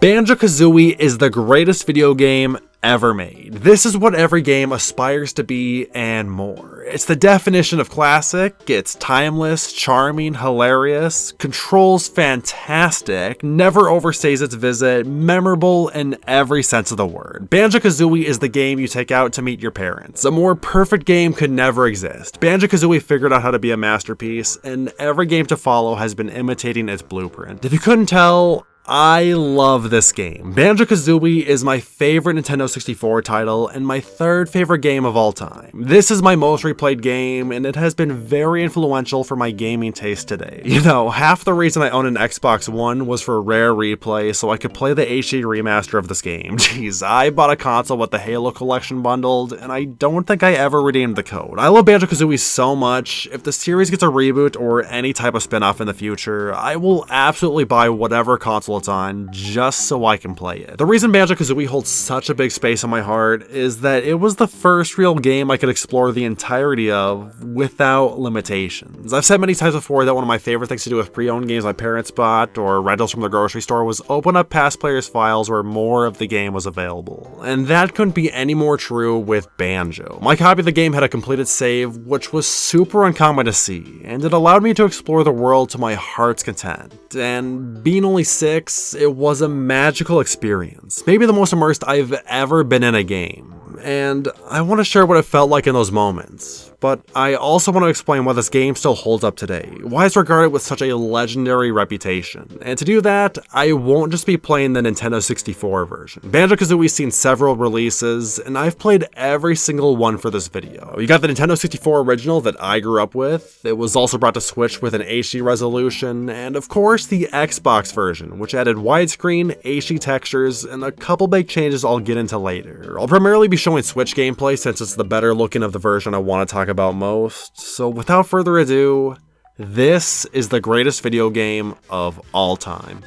Banjo-Kazooie is the greatest video game ever made. This is what every game aspires to be and more. It's the definition of classic, it's timeless, charming, hilarious, controls fantastic, never overstays its visit, memorable in every sense of the word. Banjo-Kazooie is the game you take out to meet your parents. A more perfect game could never exist. Banjo-Kazooie figured out how to be a masterpiece, and every game to follow has been imitating its blueprint. If you couldn't tell, I love this game. Banjo-Kazooie is my favorite Nintendo 64 title and my third favorite game of all time. This is my most replayed game and it has been very influential for my gaming taste today. You know, half the reason I own an Xbox One was for rare replay so I could play the HD remaster of this game. Jeez, I bought a console with the HiJello collection bundled and I don't think I ever redeemed the code. I love Banjo-Kazooie so much. If the series gets a reboot or any type of spin-off in the future, I will absolutely buy whatever console it's on just so I can play it. The reason Banjo-Kazooie holds such a big space in my heart is that it was the first real game I could explore the entirety of without limitations. I've said many times before that one of my favorite things to do with pre-owned games my parents bought or rentals from the grocery store was open up past players' files where more of the game was available. And that couldn't be any more true with Banjo. My copy of the game had a completed save, which was super uncommon to see, and it allowed me to explore the world to my heart's content. And being only 6, it was a magical experience. Maybe the most immersed I've ever been in a game. And I want to share what it felt like in those moments. But I also want to explain why this game still holds up today, why it's regarded with such a legendary reputation. And to do that, I won't just be playing the Nintendo 64 version. Banjo-Kazooie's seen several releases, and I've played every single one for this video. You got the Nintendo 64 original that I grew up with, it was also brought to Switch with an HD resolution, and of course the Xbox version, which added widescreen, HD textures, and a couple big changes I'll get into later. I'll primarily be showing Switch gameplay since it's the better looking of the version I want to talk about most, so without further ado, this is the greatest video game of all time.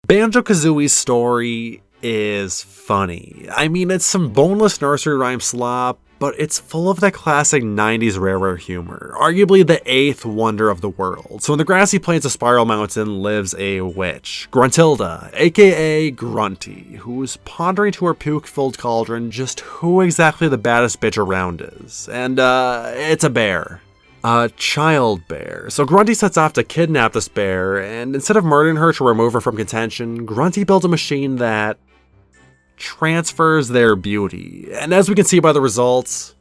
Banjo-Kazooie's story is funny. I mean, it's some boneless nursery rhyme slop, but it's full of that classic 90s rare humor, arguably the 8th wonder of the world. So in the grassy plains of Spiral Mountain lives a witch, Gruntilda, aka Grunty, who's pondering to her puke-filled cauldron just who exactly the baddest bitch around is. And it's a bear. A child bear. So Grunty sets off to kidnap this bear, and instead of murdering her to remove her from contention, Grunty builds a machine that transfers their beauty. And as we can see by the results,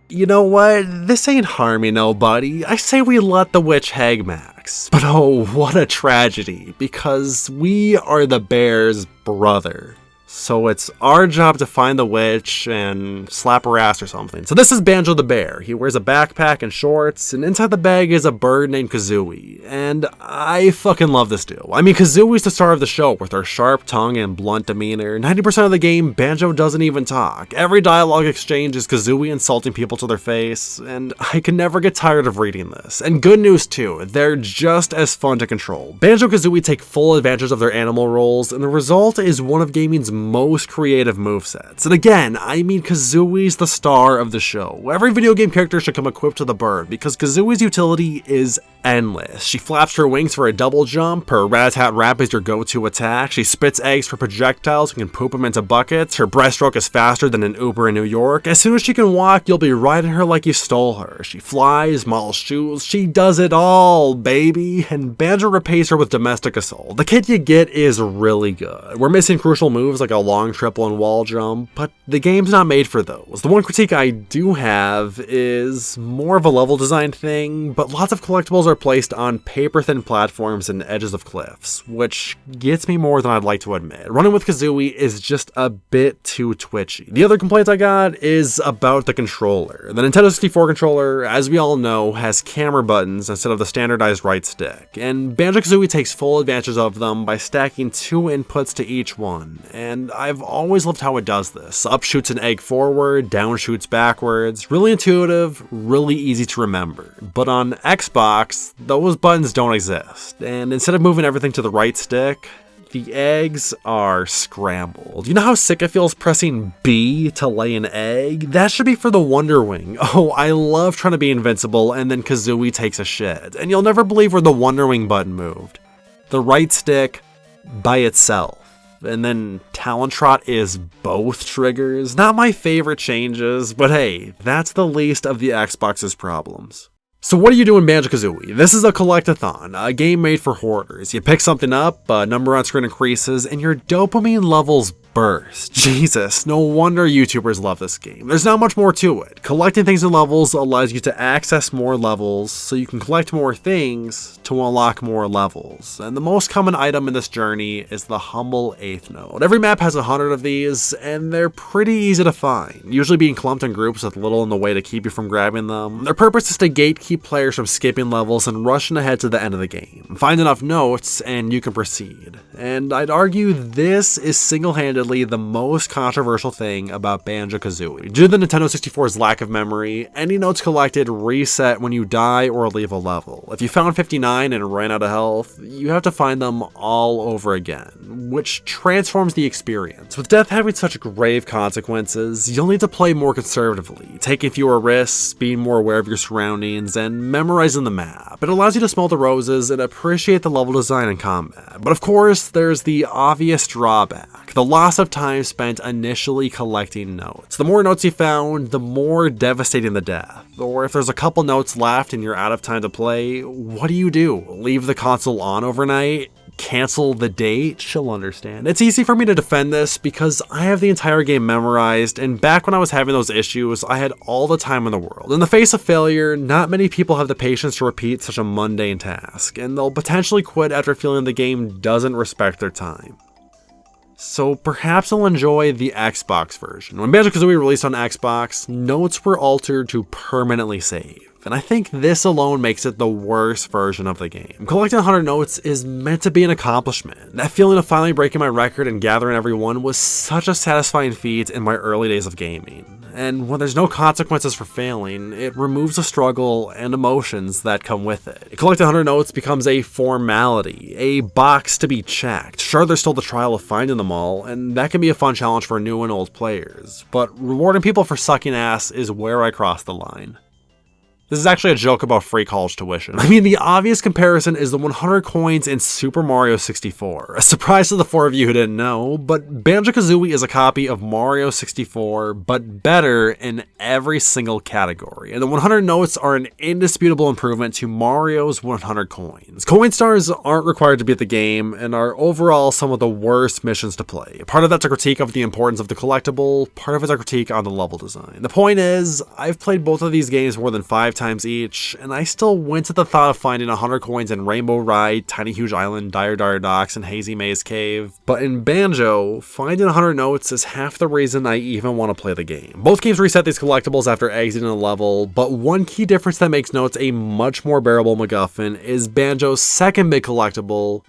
you know what? This ain't harming nobody. I say we let the witch hag max. But oh, what a tragedy, because we are the bear's brother. So it's our job to find the witch and slap her ass or something. So this is Banjo the bear. He wears a backpack and shorts, and inside the bag is a bird named Kazooie. And I fucking love this dude. I mean, Kazooie's the star of the show with her sharp tongue and blunt demeanor. 90% of the game, Banjo doesn't even talk. Every dialogue exchange is Kazooie insulting people to their face, and I can never get tired of reading this. And good news too, they're just as fun to control. Banjo-Kazooie take full advantage of their animal roles, and the result is one of gaming's most creative movesets. And again, I mean Kazooie's the star of the show. Every video game character should come equipped with a bird because Kazooie's utility is endless. She flaps her wings for a double jump, her rat-tat-rap is your go-to attack, she spits eggs for projectiles and can poop them into buckets, her breaststroke is faster than an Uber in New York. As soon as she can walk, you'll be riding her like you stole her. She flies, models shoes, she does it all, baby. And Banjo repays her with domestic assault. The kit you get is really good. We're missing crucial moves like a long triple and wall jump, but the game's not made for those. The one critique I do have is more of a level design thing, but lots of collectibles are placed on paper-thin platforms and edges of cliffs, which gets me more than I'd like to admit. Running with Kazooie is just a bit too twitchy. The other complaint I got is about the controller. The Nintendo 64 controller, as we all know, has camera buttons instead of the standardized right stick, and Banjo-Kazooie takes full advantage of them by stacking 2 inputs to each one, and I've always loved how it does this. Up shoots an egg forward, down shoots backwards. Really intuitive, really easy to remember. But on Xbox, those buttons don't exist. And instead of moving everything to the right stick, The eggs are scrambled. You know how sick it feels pressing B to lay an egg? That should be for the Wonder Wing. Oh, I love trying to be invincible and then Kazooie takes a shit. And you'll never believe where the Wonder Wing button moved. The right stick by itself. And then Talon Trot is both triggers. Not my favorite changes, but hey, that's the least of the Xbox's problems. So what do you do in Banjo-Kazooie? This is a collect-a-thon, a game made for hoarders. You pick something up, a number on screen increases, and your dopamine levels burst. Jesus, no wonder YouTubers love this game. There's not much more to it. Collecting things in levels allows you to access more levels, so you can collect more things to unlock more levels. And the most common item in this journey is the humble 8th node. Every map has 100 of these, and they're pretty easy to find, usually being clumped in groups with little in the way to keep you from grabbing them. Their purpose is to gatekeep players from skipping levels and rushing ahead to the end of the game. Find enough notes, and you can proceed. And I'd argue this is single-handedly the most controversial thing about Banjo-Kazooie. Due to the Nintendo 64's lack of memory, any notes collected reset when you die or leave a level. If you found 59 and ran out of health, you have to find them all over again, which transforms the experience. With death having such grave consequences, you'll need to play more conservatively, taking fewer risks, being more aware of your surroundings, and memorizing the map. It allows you to smell the roses and appreciate the level design and combat. But of course, there's the obvious drawback, the loss of time spent initially collecting notes. The more notes you found, the more devastating the death. Or if there's a couple notes left and you're out of time to play, what do? Leave the console on overnight? Cancel the date? She'll understand. It's easy for me to defend this because I have the entire game memorized, and back when I was having those issues, I had all the time in the world. In the face of failure, not many people have the patience to repeat such a mundane task, and they'll potentially quit after feeling the game doesn't respect their time. So perhaps I'll enjoy the Xbox version. When Banjo-Kazooie released on Xbox, notes were altered to permanently save. And I think this alone makes it the worst version of the game. Collecting 100 notes is meant to be an accomplishment. That feeling of finally breaking my record and gathering every one was such a satisfying feat in my early days of gaming. And when there's no consequences for failing, it removes the struggle and emotions that come with it. Collecting 100 notes becomes a formality, a box to be checked. Sure, there's still the trial of finding them all, and that can be a fun challenge for new and old players, but rewarding people for sucking ass is where I cross the line. This is actually a joke about free college tuition. I mean, the obvious comparison is the 100 coins in Super Mario 64. A surprise to the 4 of you who didn't know, but Banjo-Kazooie is a copy of Mario 64, but better in every single category. And the 100 notes are an indisputable improvement to Mario's 100 coins. Coin stars aren't required to beat the game, and are overall some of the worst missions to play. Part of that's a critique of the importance of the collectible, part of it's a critique on the level design. The point is, I've played both of these games more than 5 times each, and I still wince at the thought of finding 100 coins in Rainbow Ride, Tiny Huge Island, Dire Dire Docks, and Hazy Maze Cave. But in Banjo, finding 100 notes is half the reason I even want to play the game. Both games reset these collectibles after exiting a level, but one key difference that makes notes a much more bearable MacGuffin is Banjo's second big collectible,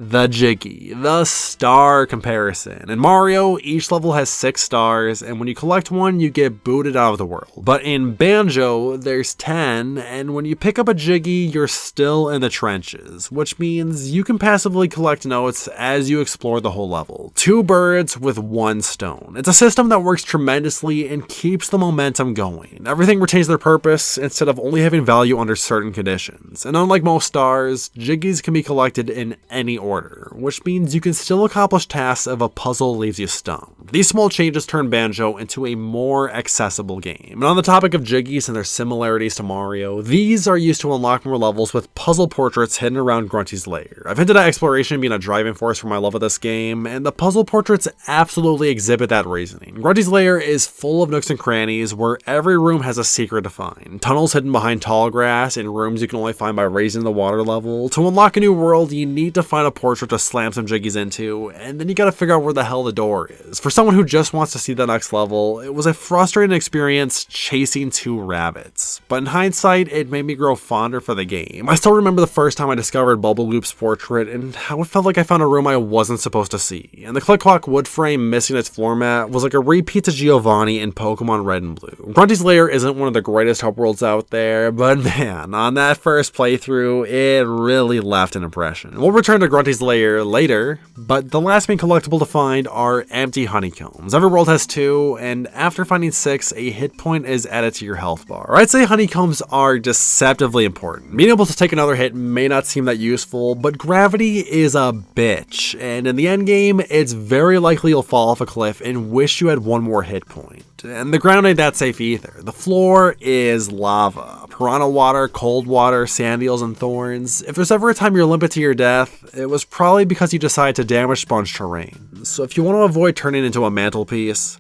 the Jiggy, the star comparison. In Mario, each level has 6 stars, and when you collect one, you get booted out of the world. But in Banjo, there's 10, and when you pick up a Jiggy, you're still in the trenches, which means you can passively collect notes as you explore the whole level. 2 birds with 1 stone. It's a system that works tremendously and keeps the momentum going. Everything retains their purpose instead of only having value under certain conditions. And unlike most stars, Jiggies can be collected in any order, which means you can still accomplish tasks if a puzzle leaves you stumped. These small changes turn Banjo into a more accessible game. And on the topic of Jiggies and their similarities to Mario, these are used to unlock more levels with puzzle portraits hidden around Grunty's lair. I've hinted at exploration being a driving force for my love of this game, and the puzzle portraits absolutely exhibit that reasoning. Grunty's lair is full of nooks and crannies where every room has a secret to find. Tunnels hidden behind tall grass and rooms you can only find by raising the water level. To unlock a new world, you need to find a portrait to slam some Jiggies into, and then you gotta figure out where the hell the door is. For someone who just wants to see the next level, it was a frustrating experience chasing 2 rabbits. But in hindsight, it made me grow fonder for the game. I still remember the first time I discovered Bubblegloop's portrait and how it felt like I found a room I wasn't supposed to see. And the Click-Clock wood frame missing its floor mat was like a repeat to Giovanni in Pokemon Red and Blue. Grunty's lair isn't one of the greatest hub worlds out there, but man, on that first playthrough, it really left an impression. We'll return to Grunty's lair later, but the last main collectible to find are empty honeycombs. Every world has 2, and after finding 6, a hit point is added to your health bar. I'd say honeycombs are deceptively important. Being able to take another hit may not seem that useful, but gravity is a bitch, and in the endgame, it's very likely you'll fall off a cliff and wish you had one more hit point. And the ground ain't that safe either. The floor is lava, piranha water, cold water, sand eels, and thorns. If there's ever a time you're limpet to your death, it was probably because you decided to damage sponge terrain. So if you want to avoid turning into a mantelpiece,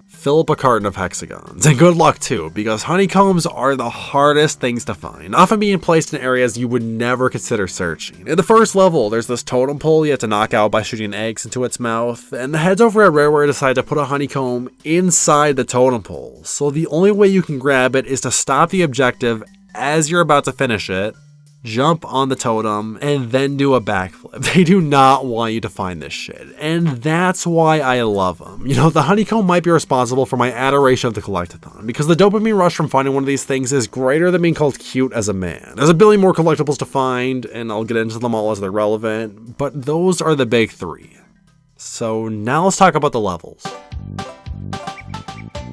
fill up a carton of hexagons. And good luck too, because honeycombs are the hardest things to find, often being placed in areas you would never consider searching. In the first level, there's this totem pole you have to knock out by shooting eggs into its mouth, and the heads over at Rareware decide to put a honeycomb inside the totem pole. So the only way you can grab it is to stop the objective as you're about to finish it, jump on the totem, and then do a backflip. They do not want you to find this shit, and that's why I love them. You know, the honeycomb might be responsible for my adoration of the collectathon, because the dopamine rush from finding one of these things is greater than being called cute as a man. There's a billion more collectibles to find, and I'll get into them all as they're relevant, but those are the big 3. So now let's talk about the levels.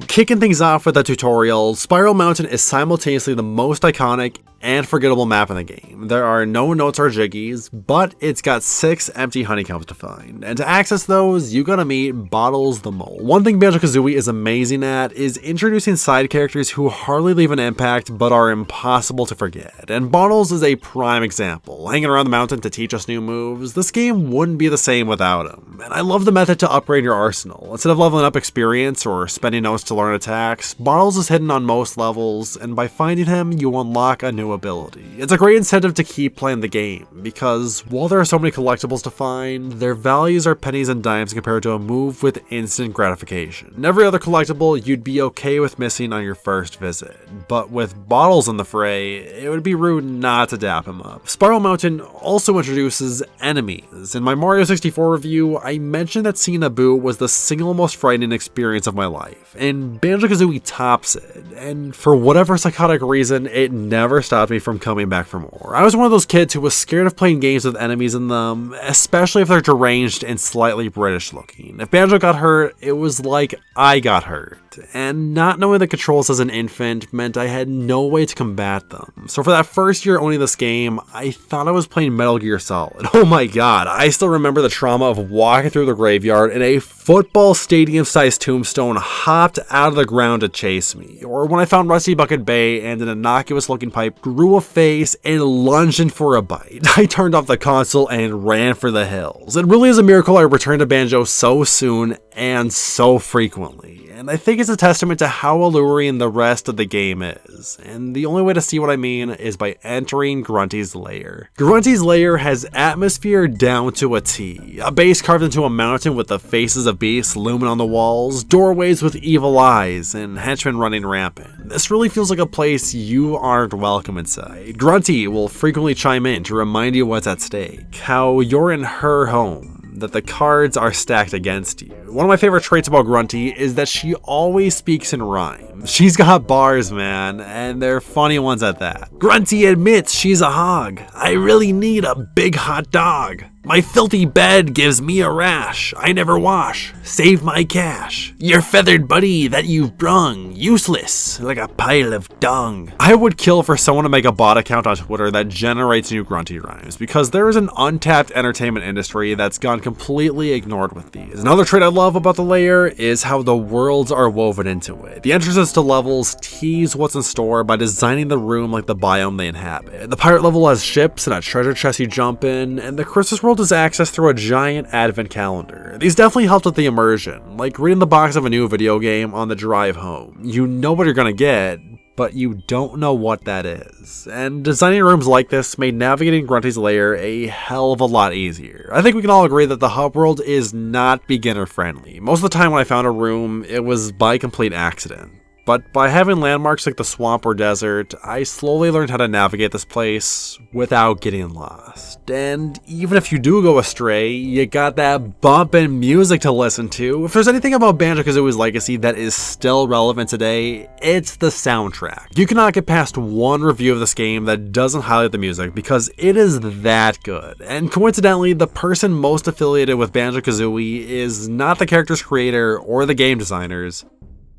Kicking things off with a tutorial, Spiral Mountain is simultaneously the most iconic and forgettable map in the game. There are no notes or jiggies, but it's got 6 empty honeycombs to find. And to access those, you gotta meet Bottles the Mole. One thing Banjo-Kazooie is amazing at is introducing side characters who hardly leave an impact but are impossible to forget. And Bottles is a prime example. Hanging around the mountain to teach us new moves, this game wouldn't be the same without him. And I love the method to upgrade your arsenal. Instead of leveling up experience or spending notes to learn attacks, Bottles is hidden on most levels, and by finding him, you unlock a new ability. It's a great incentive to keep playing the game, because while there are so many collectibles to find, their values are pennies and dimes compared to a move with instant gratification. In every other collectible, you'd be okay with missing on your first visit, but with Bottles in the fray, it would be rude not to dap him up. Spiral Mountain also introduces enemies. In my Mario 64 review, I mentioned that seeing Abu was the single most frightening experience of my life, and Banjo-Kazooie tops it, and for whatever psychotic reason, it never stopped me from coming back for more. I was one of those kids who was scared of playing games with enemies in them, especially if they're deranged and slightly British looking. If Banjo got hurt, it was like I got hurt, and not knowing the controls as an infant meant I had no way to combat them. So for that first year owning this game, I thought I was playing Metal Gear Solid. Oh my god, I still remember the trauma of walking through the graveyard and a football stadium-sized tombstone hopped out of the ground to chase me, or when I found Rusty Bucket Bay and an innocuous-looking pipe grew a face and lunged in for a bite. I turned off the console and ran for the hills. It really is a miracle I returned to Banjo so soon and so frequently, and I think it's a testament to how alluring the rest of the game is. And the only way to see what I mean is by entering Grunty's lair. Grunty's lair has atmosphere down to a T. A base carved into a mountain with the faces of beasts looming on the walls, doorways with evil eyes, and henchmen running rampant. This really feels like a place you aren't welcome inside. Grunty will frequently chime in to remind you what's at stake, how you're in her home, that the cards are stacked against you. One of my favorite traits about Grunty is that she always speaks in rhyme. She's got bars, man, and they're funny ones at that. Grunty admits she's a hog. I really need a big hot dog. My filthy bed gives me a rash. I never wash. Save my cash. Your feathered buddy that you've brung, useless, like a pile of dung. I would kill for someone to make a bot account on Twitter that generates new Grunty rhymes, because there is an untapped entertainment industry that's gone completely ignored with these. Another trait I love about the lair is how the worlds are woven into it. The entrances to levels tease what's in store by designing the room like the biome they inhabit. The pirate level has ships and a treasure chest you jump in, and the Christmas world is accessed through a giant advent calendar. These definitely helped with the immersion, like reading the box of a new video game on the drive home. You know what you're gonna get, but you don't know what that is. And designing rooms like this made navigating Grunty's lair a hell of a lot easier. I think we can all agree that the hub world is not beginner friendly. Most of the time when I found a room, it was by complete accident. but by having landmarks like the swamp or desert, I slowly learned how to navigate this place without getting lost. And even if you do go astray, you got that bumpin' music to listen to. If there's anything about Banjo-Kazooie's legacy that is still relevant today, it's the soundtrack. You cannot get past one review of this game that doesn't highlight the music because it is that good. And coincidentally, the person most affiliated with Banjo-Kazooie is not the character's creator or the game designers,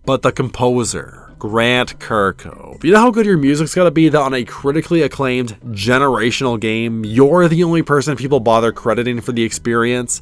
but the composer, Grant Kirkhope. You know how good your music's gotta be that on a critically acclaimed generational game, you're the only person people bother crediting for the experience?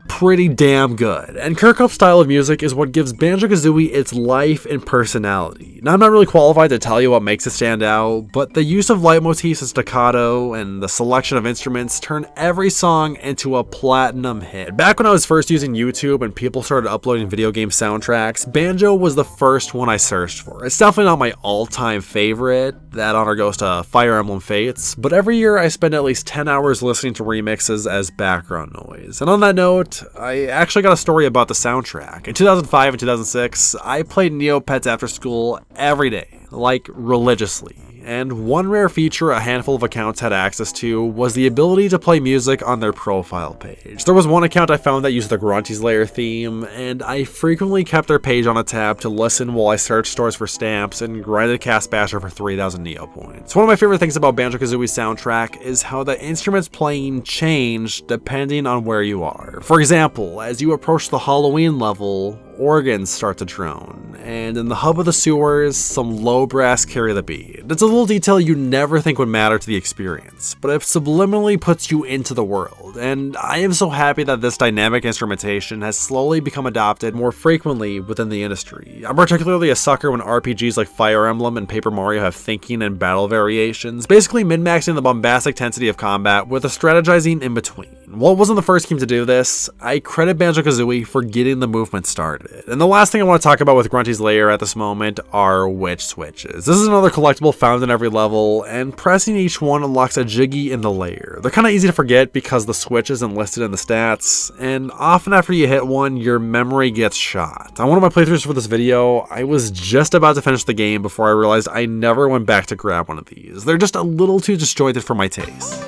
Pretty damn good. And Kirkhope's style of music is what gives Banjo-Kazooie its life and personality. Now, I'm not really qualified to tell you what makes it stand out, but the use of leitmotifs and staccato and the selection of instruments turn every song into a platinum hit. Back when I was first using YouTube and people started uploading video game soundtracks, Banjo was the first one I searched for. It's definitely not my all-time favorite, that honor goes to Fire Emblem Fates, but every year I spend at least 10 hours listening to remixes as background noise. And on that note, I actually got a story about the soundtrack. In 2005 and 2006, I played Neopets after school every day, like religiously. And one rare feature a handful of accounts had access to was the ability to play music on their profile page. There was one account I found that used the Grunty's Lair theme, and I frequently kept their page on a tab to listen while I searched stores for stamps and grinded Cast Basher for 3,000 Neo points. One of my favorite things about Banjo-Kazooie's soundtrack is how the instruments playing change depending on where you are. For example, as you approach the Halloween level, organs start to drone, and in the hub of the sewers, some low brass carry the beat. It's a little detail you never think would matter to the experience, but it subliminally puts you into the world, and I am so happy that this dynamic instrumentation has slowly become adopted more frequently within the industry. I'm particularly a sucker when RPGs like Fire Emblem and Paper Mario have thinking and battle variations, basically min-maxing the bombastic intensity of combat with a strategizing in between. While it wasn't the first game to do this, I credit Banjo-Kazooie for getting the movement started. And the last thing I want to talk about with Grunty's Lair at this moment are witch switches. This is another collectible found in every level, and pressing each one unlocks a Jiggy in the lair. They're kind of easy to forget because the switch isn't listed in the stats, and often after you hit one, your memory gets shot. On one of my playthroughs for this video, I was just about to finish the game before I realized I never went back to grab one of these. They're just a little too disjointed for my taste.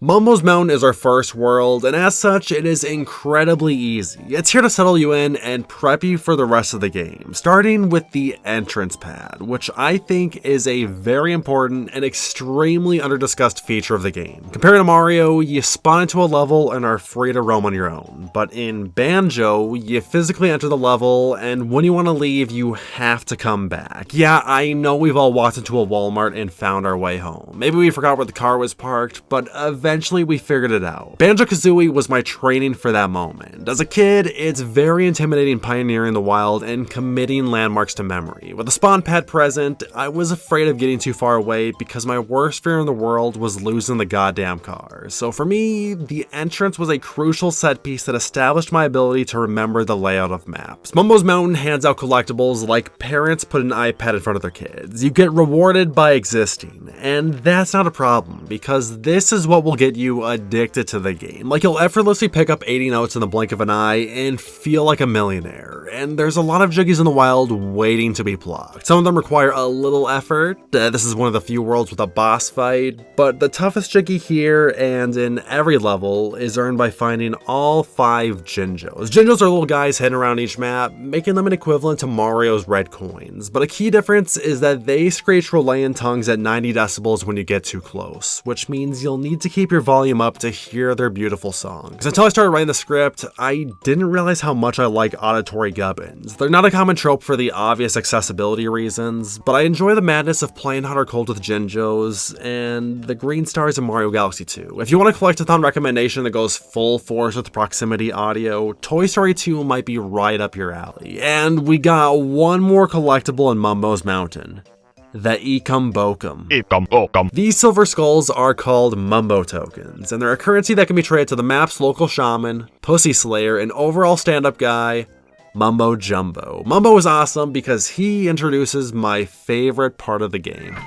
Mumbo's Mountain is our first world, and as such, it is incredibly easy. It's here to settle you in and prep you for the rest of the game, starting with the entrance pad, which I think is a very important and extremely underdiscussed feature of the game. Compared to Mario, you spawn into a level and are free to roam on your own, but in Banjo, you physically enter the level, and when you want to leave, you have to come back. Yeah, I know we've all walked into a Walmart and found our way home. Maybe we forgot where the car was parked, but eventually we figured it out. Banjo-Kazooie was my training for that moment. As a kid, it's very intimidating pioneering the wild and committing landmarks to memory. With the spawn pad present, I was afraid of getting too far away because my worst fear in the world was losing the goddamn car. So for me, the entrance was a crucial set piece that established my ability to remember the layout of maps. Mumbo's Mountain hands out collectibles like parents put an iPad in front of their kids. You get rewarded by existing, and that's not a problem because this is what will get you addicted to the game. Like, you'll effortlessly pick up 80 notes in the blink of an eye and feel like a millionaire. And there's a lot of Jiggies in the wild waiting to be plucked. Some of them require a little effort. This is one of the few worlds with a boss fight, but the toughest Jiggy here and in every level is earned by finding all 5 Jinjos. Jinjos are little guys hidden around each map, making them an equivalent to Mario's red coins. But a key difference is that they screech Rolayan tongues at 90 decibels when you get too close, which means you'll need to keep your volume up to hear their beautiful songs. Until I started writing the script, I didn't realize how much I like auditory gubbins. They're not a common trope for the obvious accessibility reasons, but I enjoy the madness of playing hot or cold with Jinjos and the green stars in Mario Galaxy 2. If you want a collectathon recommendation that goes full force with proximity audio, Toy Story 2 might be right up your alley. And we got one more collectible in Mumbo's Mountain. The Ecum Bokum. These silver skulls are called Mumbo tokens, and they're a currency that can be traded to the map's local shaman, Pussy Slayer, and overall stand-up guy, Mumbo Jumbo. Mumbo is awesome because he introduces my favorite part of the game.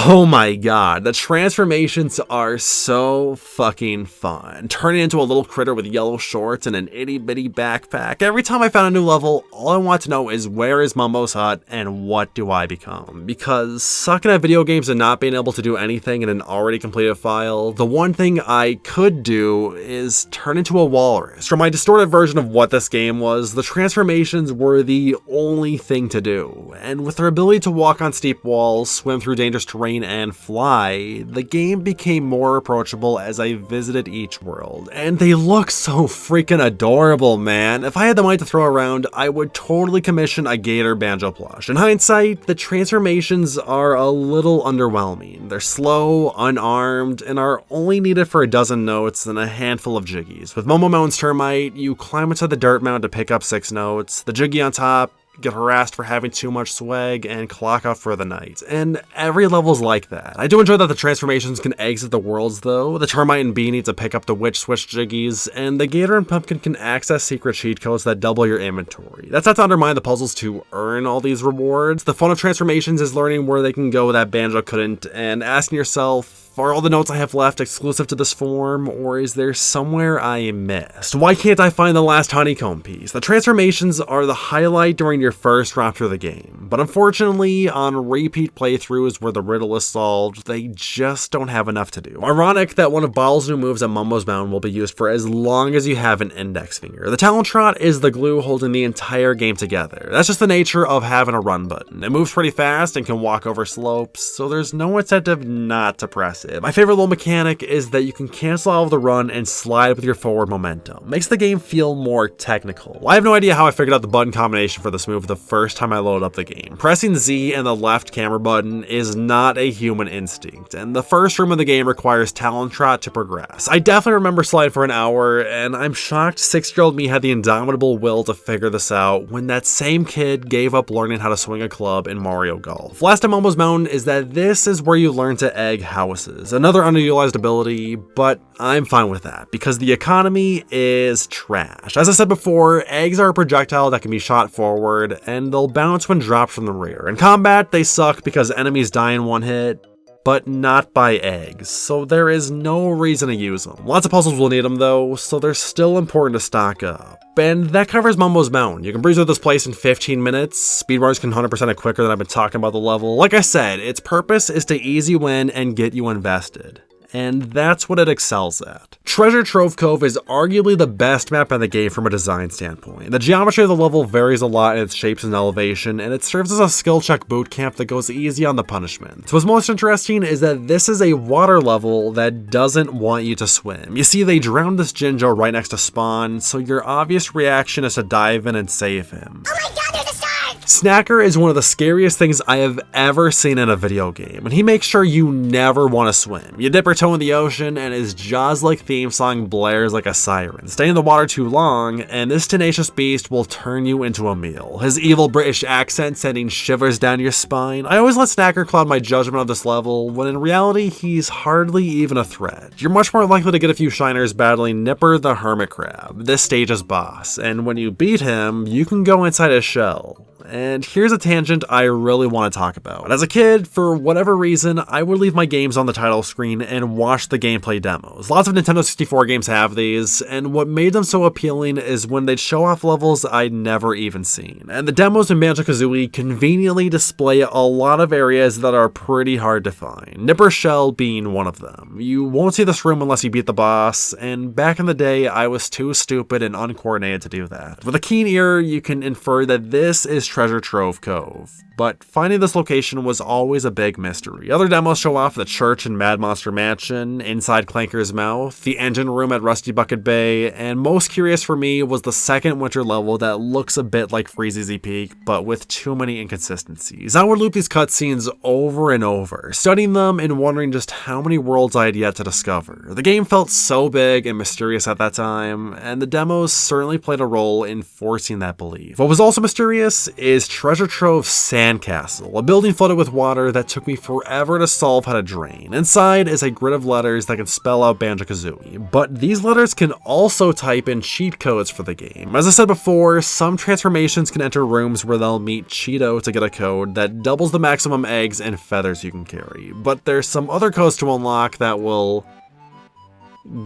Oh my god, the transformations are so fucking fun. Turning into a little critter with yellow shorts and an itty bitty backpack. Every time I found a new level, all I want to know is where is Mumbo's hut and what do I become? Because sucking at video games and not being able to do anything in an already completed file, the one thing I could do is turn into a walrus. From my distorted version of what this game was, the transformations were the only thing to do. And with their ability to walk on steep walls, swim through dangerous terrain, and fly, the game became more approachable as I visited each world. And they look so freaking adorable, man. If I had the money to throw around, I would totally commission a Gator Banjo plush. In hindsight, the transformations are a little underwhelming. They're slow, unarmed, and are only needed for a dozen notes and a handful of jiggies. With Mumbo Mountain's termite, you climb into the dirt mound to pick up 6 notes, the jiggy on top, get harassed for having too much swag, and clock out for the night. And every level's like that. I do enjoy that the transformations can exit the worlds though. The termite and bee need to pick up the witch switch jiggies, and the gator and pumpkin can access secret cheat codes that double your inventory. That's not to undermine the puzzles to earn all these rewards. The fun of transformations is learning where they can go that Banjo couldn't, and asking yourself, are all the notes I have left exclusive to this form, or is there somewhere I missed? Why can't I find the last honeycomb piece? The transformations are the highlight during your first run through the game, but unfortunately, on repeat playthroughs where the riddle is solved, they just don't have enough to do. Ironic that one of Ball's new moves at Mumbo's Mountain will be used for as long as you have an index finger. The Talon Trot is the glue holding the entire game together. That's just the nature of having a run button. It moves pretty fast and can walk over slopes, so there's no incentive not to press it. My favorite little mechanic is that you can cancel out of the run and slide with your forward momentum. Makes the game feel more technical. I have no idea how I figured out the button combination for this move the first time I loaded up the game. Pressing Z and the left camera button is not a human instinct, and the first room of the game requires Talon Trot to progress. I definitely remember sliding for an hour, and I'm shocked 6-year-old me had the indomitable will to figure this out when that same kid gave up learning how to swing a club in Mario Golf. Last on Mumbo's Mountain is that this is where you learn to egg houses. Another underutilized ability, but I'm fine with that because the economy is trash. As I said before, eggs are a projectile that can be shot forward and they'll bounce when dropped from the rear. In combat, they suck because enemies die in one hit, but not by eggs, so there is no reason to use them. Lots of puzzles will need them though, so they're still important to stock up. And that covers Mumbo's Mountain. You can breeze through this place in 15 minutes. Speedrunners can 100% it quicker than I've been talking about the level. Like I said, its purpose is to ease you in and get you invested. And that's what it excels at. Treasure Trove Cove is arguably the best map in the game from a design standpoint. The geometry of the level varies a lot in its shapes and elevation, and it serves as a skill check boot camp that goes easy on the punishment. So what's most interesting is that this is a water level that doesn't want you to swim. You see, they drowned this Jinjo right next to spawn, so your obvious reaction is to dive in and save him. Oh my god, there's a star! Snacker is one of the scariest things I have ever seen in a video game, and he makes sure you never want to swim. You dip your toe in the ocean, and his Jaws-like theme song blares like a siren. Stay in the water too long, and this tenacious beast will turn you into a meal. His evil British accent sending shivers down your spine. I always let Snacker cloud my judgment of this level, when in reality, he's hardly even a threat. You're much more likely to get a few shiners battling Nipper the Hermit Crab, this stage's boss, and when you beat him, you can go inside his shell. And here's a tangent I really want to talk about. As a kid, for whatever reason, I would leave my games on the title screen and watch the gameplay demos. Lots of Nintendo 64 games have these, and what made them so appealing is when they'd show off levels I'd never even seen. And the demos in Banjo-Kazooie conveniently display a lot of areas that are pretty hard to find, Nipper's Shell being one of them. You won't see this room unless you beat the boss, and back in the day, I was too stupid and uncoordinated to do that. With a keen ear, you can infer that this is Treasure Trove Cove, but finding this location was always a big mystery. Other demos show off the church in Mad Monster Mansion, inside Clanker's mouth, the engine room at Rusty Bucket Bay, and most curious for me was the second winter level that looks a bit like Freezeezy Peak, but with too many inconsistencies. I would loop these cutscenes over and over, studying them and wondering just how many worlds I had yet to discover. The game felt so big and mysterious at that time, and the demos certainly played a role in forcing that belief. What was also mysterious is Treasure Trove's Sandcastle, a building flooded with water that took me forever to solve how to drain. Inside is a grid of letters that can spell out Banjo-Kazooie, but these letters can also type in cheat codes for the game. As I said before, some transformations can enter rooms where they'll meet Cheeto to get a code that doubles the maximum eggs and feathers you can carry, but there's some other codes to unlock that will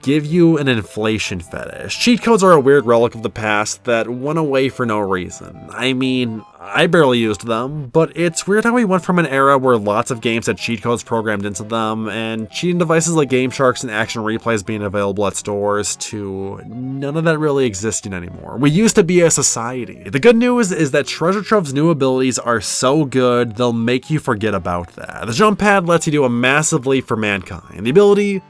give you an inflation fetish. Cheat codes are a weird relic of the past that went away for no reason. I mean, I barely used them, but it's weird how we went from an era where lots of games had cheat codes programmed into them, and cheating devices like Game Sharks and Action Replays being available at stores, to none of that really existing anymore. We used to be a society. The good news is that Treasure Trove's new abilities are so good, they'll make you forget about that. The jump pad lets you do a massive leap for mankind. The ability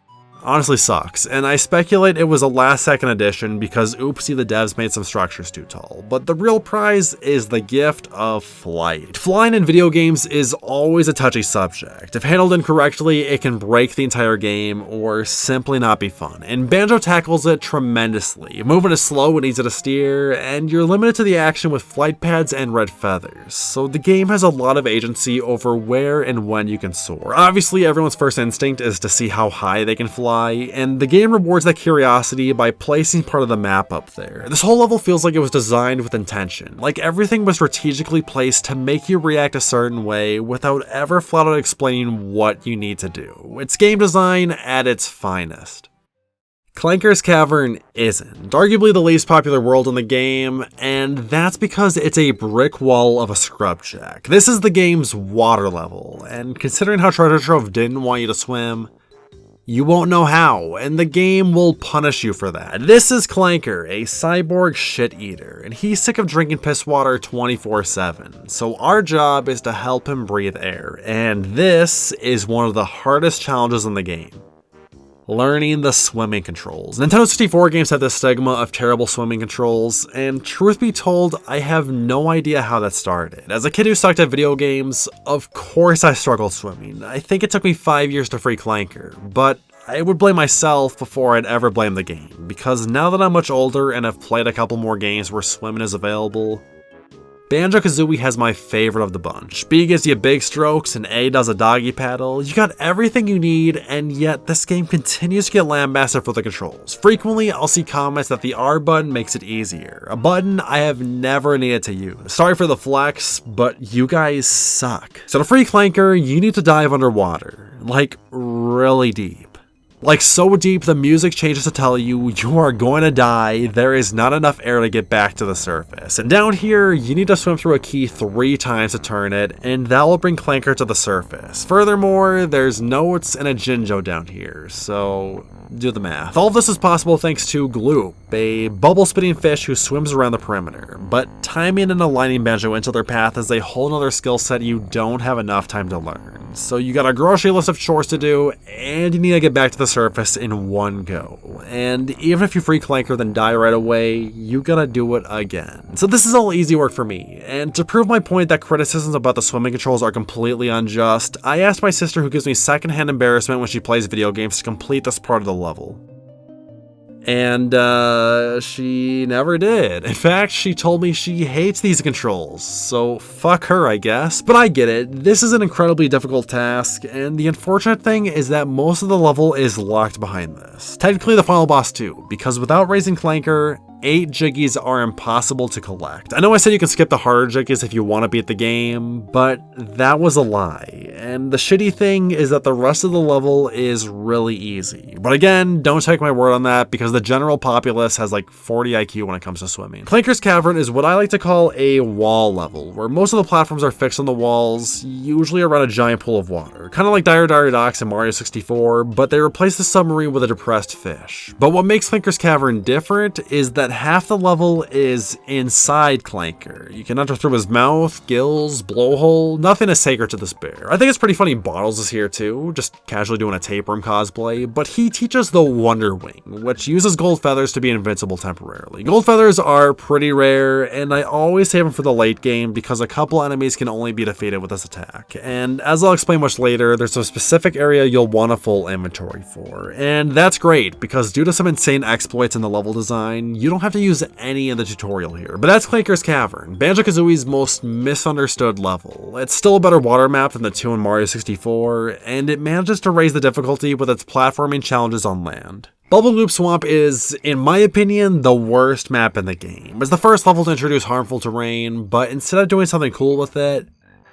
honestly sucks, and I speculate it was a last-second addition because oopsie the devs made some structures too tall, but the real prize is the gift of flight. Flying in video games is always a touchy subject. If handled incorrectly, it can break the entire game or simply not be fun, and Banjo tackles it tremendously. Moving is slow and easy to steer, and you're limited to the action with flight pads and red feathers, so the game has a lot of agency over where and when you can soar. Obviously, everyone's first instinct is to see how high they can fly, and the game rewards that curiosity by placing part of the map up there. This whole level feels like it was designed with intention, like everything was strategically placed to make you react a certain way without ever flat out explaining what you need to do. It's game design at its finest. Clanker's Cavern isn't, arguably the least popular world in the game, and that's because it's a brick wall of a scrub shack. This is the game's water level, and considering how Treasure Trove didn't want you to swim, you won't know how, and the game will punish you for that. This is Clanker, a cyborg shit eater, and he's sick of drinking piss water 24/7, so our job is to help him breathe air, and this is one of the hardest challenges in the game. Learning the swimming controls. Nintendo 64 games have this stigma of terrible swimming controls, and truth be told, I have no idea how that started. As a kid who sucked at video games, of course I struggled swimming. I think it took me 5 years to free Clanker, but I would blame myself before I'd ever blame the game, because now that I'm much older and have played a couple more games where swimming is available, Banjo-Kazooie has my favorite of the bunch. B gives you big strokes and A does a doggy paddle. You got everything you need, and yet this game continues to get lambasted for the controls. Frequently, I'll see comments that the R button makes it easier, a button I have never needed to use. Sorry for the flex, but you guys suck. So to free Clanker, you need to dive underwater, like really deep. Like so deep the music changes to tell you you are going to die, there is not enough air to get back to the surface. And down here, you need to swim through a key 3 times to turn it, and that will bring Clanker to the surface. Furthermore, there's notes and a Jinjo down here, so do the math. All of this is possible thanks to Gloop, a bubble-spitting fish who swims around the perimeter, but timing and aligning Banjo into their path is a whole nother skill set you don't have enough time to learn. So you got a grocery list of chores to do, and you need to get back to the surface in one go. And even if you free Clanker then die right away, you gotta do it again. So this is all easy work for me, and to prove my point that criticisms about the swimming controls are completely unjust, I asked my sister, who gives me secondhand embarrassment when she plays video games, to complete this part of the level. And she never did. In fact, she told me she hates these controls, so fuck her, I guess. But I get it, this is an incredibly difficult task, and the unfortunate thing is that most of the level is locked behind this. Technically the final boss too, because without raising Clanker, 8 Jiggies are impossible to collect. I know I said you can skip the harder Jiggies if you want to beat the game, but that was a lie. And the shitty thing is that the rest of the level is really easy. But again, don't take my word on that, because the general populace has like 40 IQ when it comes to swimming. Clanker's Cavern is what I like to call a wall level, where most of the platforms are fixed on the walls, usually around a giant pool of water. Kind of like Dire Dire Docks in Mario 64, but they replace the submarine with a depressed fish. But what makes Clanker's Cavern different is that half the level is inside Clanker. You can enter through his mouth, gills, blowhole. Nothing is sacred to this bear. I think it's pretty funny Bottles is here too, just casually doing a tapeworm cosplay, but he teaches the Wonder Wing, which uses gold feathers to be invincible temporarily. Gold feathers are pretty rare, and I always save them for the late game because a couple enemies can only be defeated with this attack. And as I'll explain much later, there's a specific area you'll want a full inventory for. And that's great, because due to some insane exploits in the level design, you don't have to use any in the tutorial here, but that's Clanker's Cavern, Banjo-Kazooie's most misunderstood level. It's still a better water map than the 2 in Mario 64, and it manages to raise the difficulty with its platforming challenges on land. Bubblegloop Swamp is, in my opinion, the worst map in the game. It's the first level to introduce harmful terrain, but instead of doing something cool with it,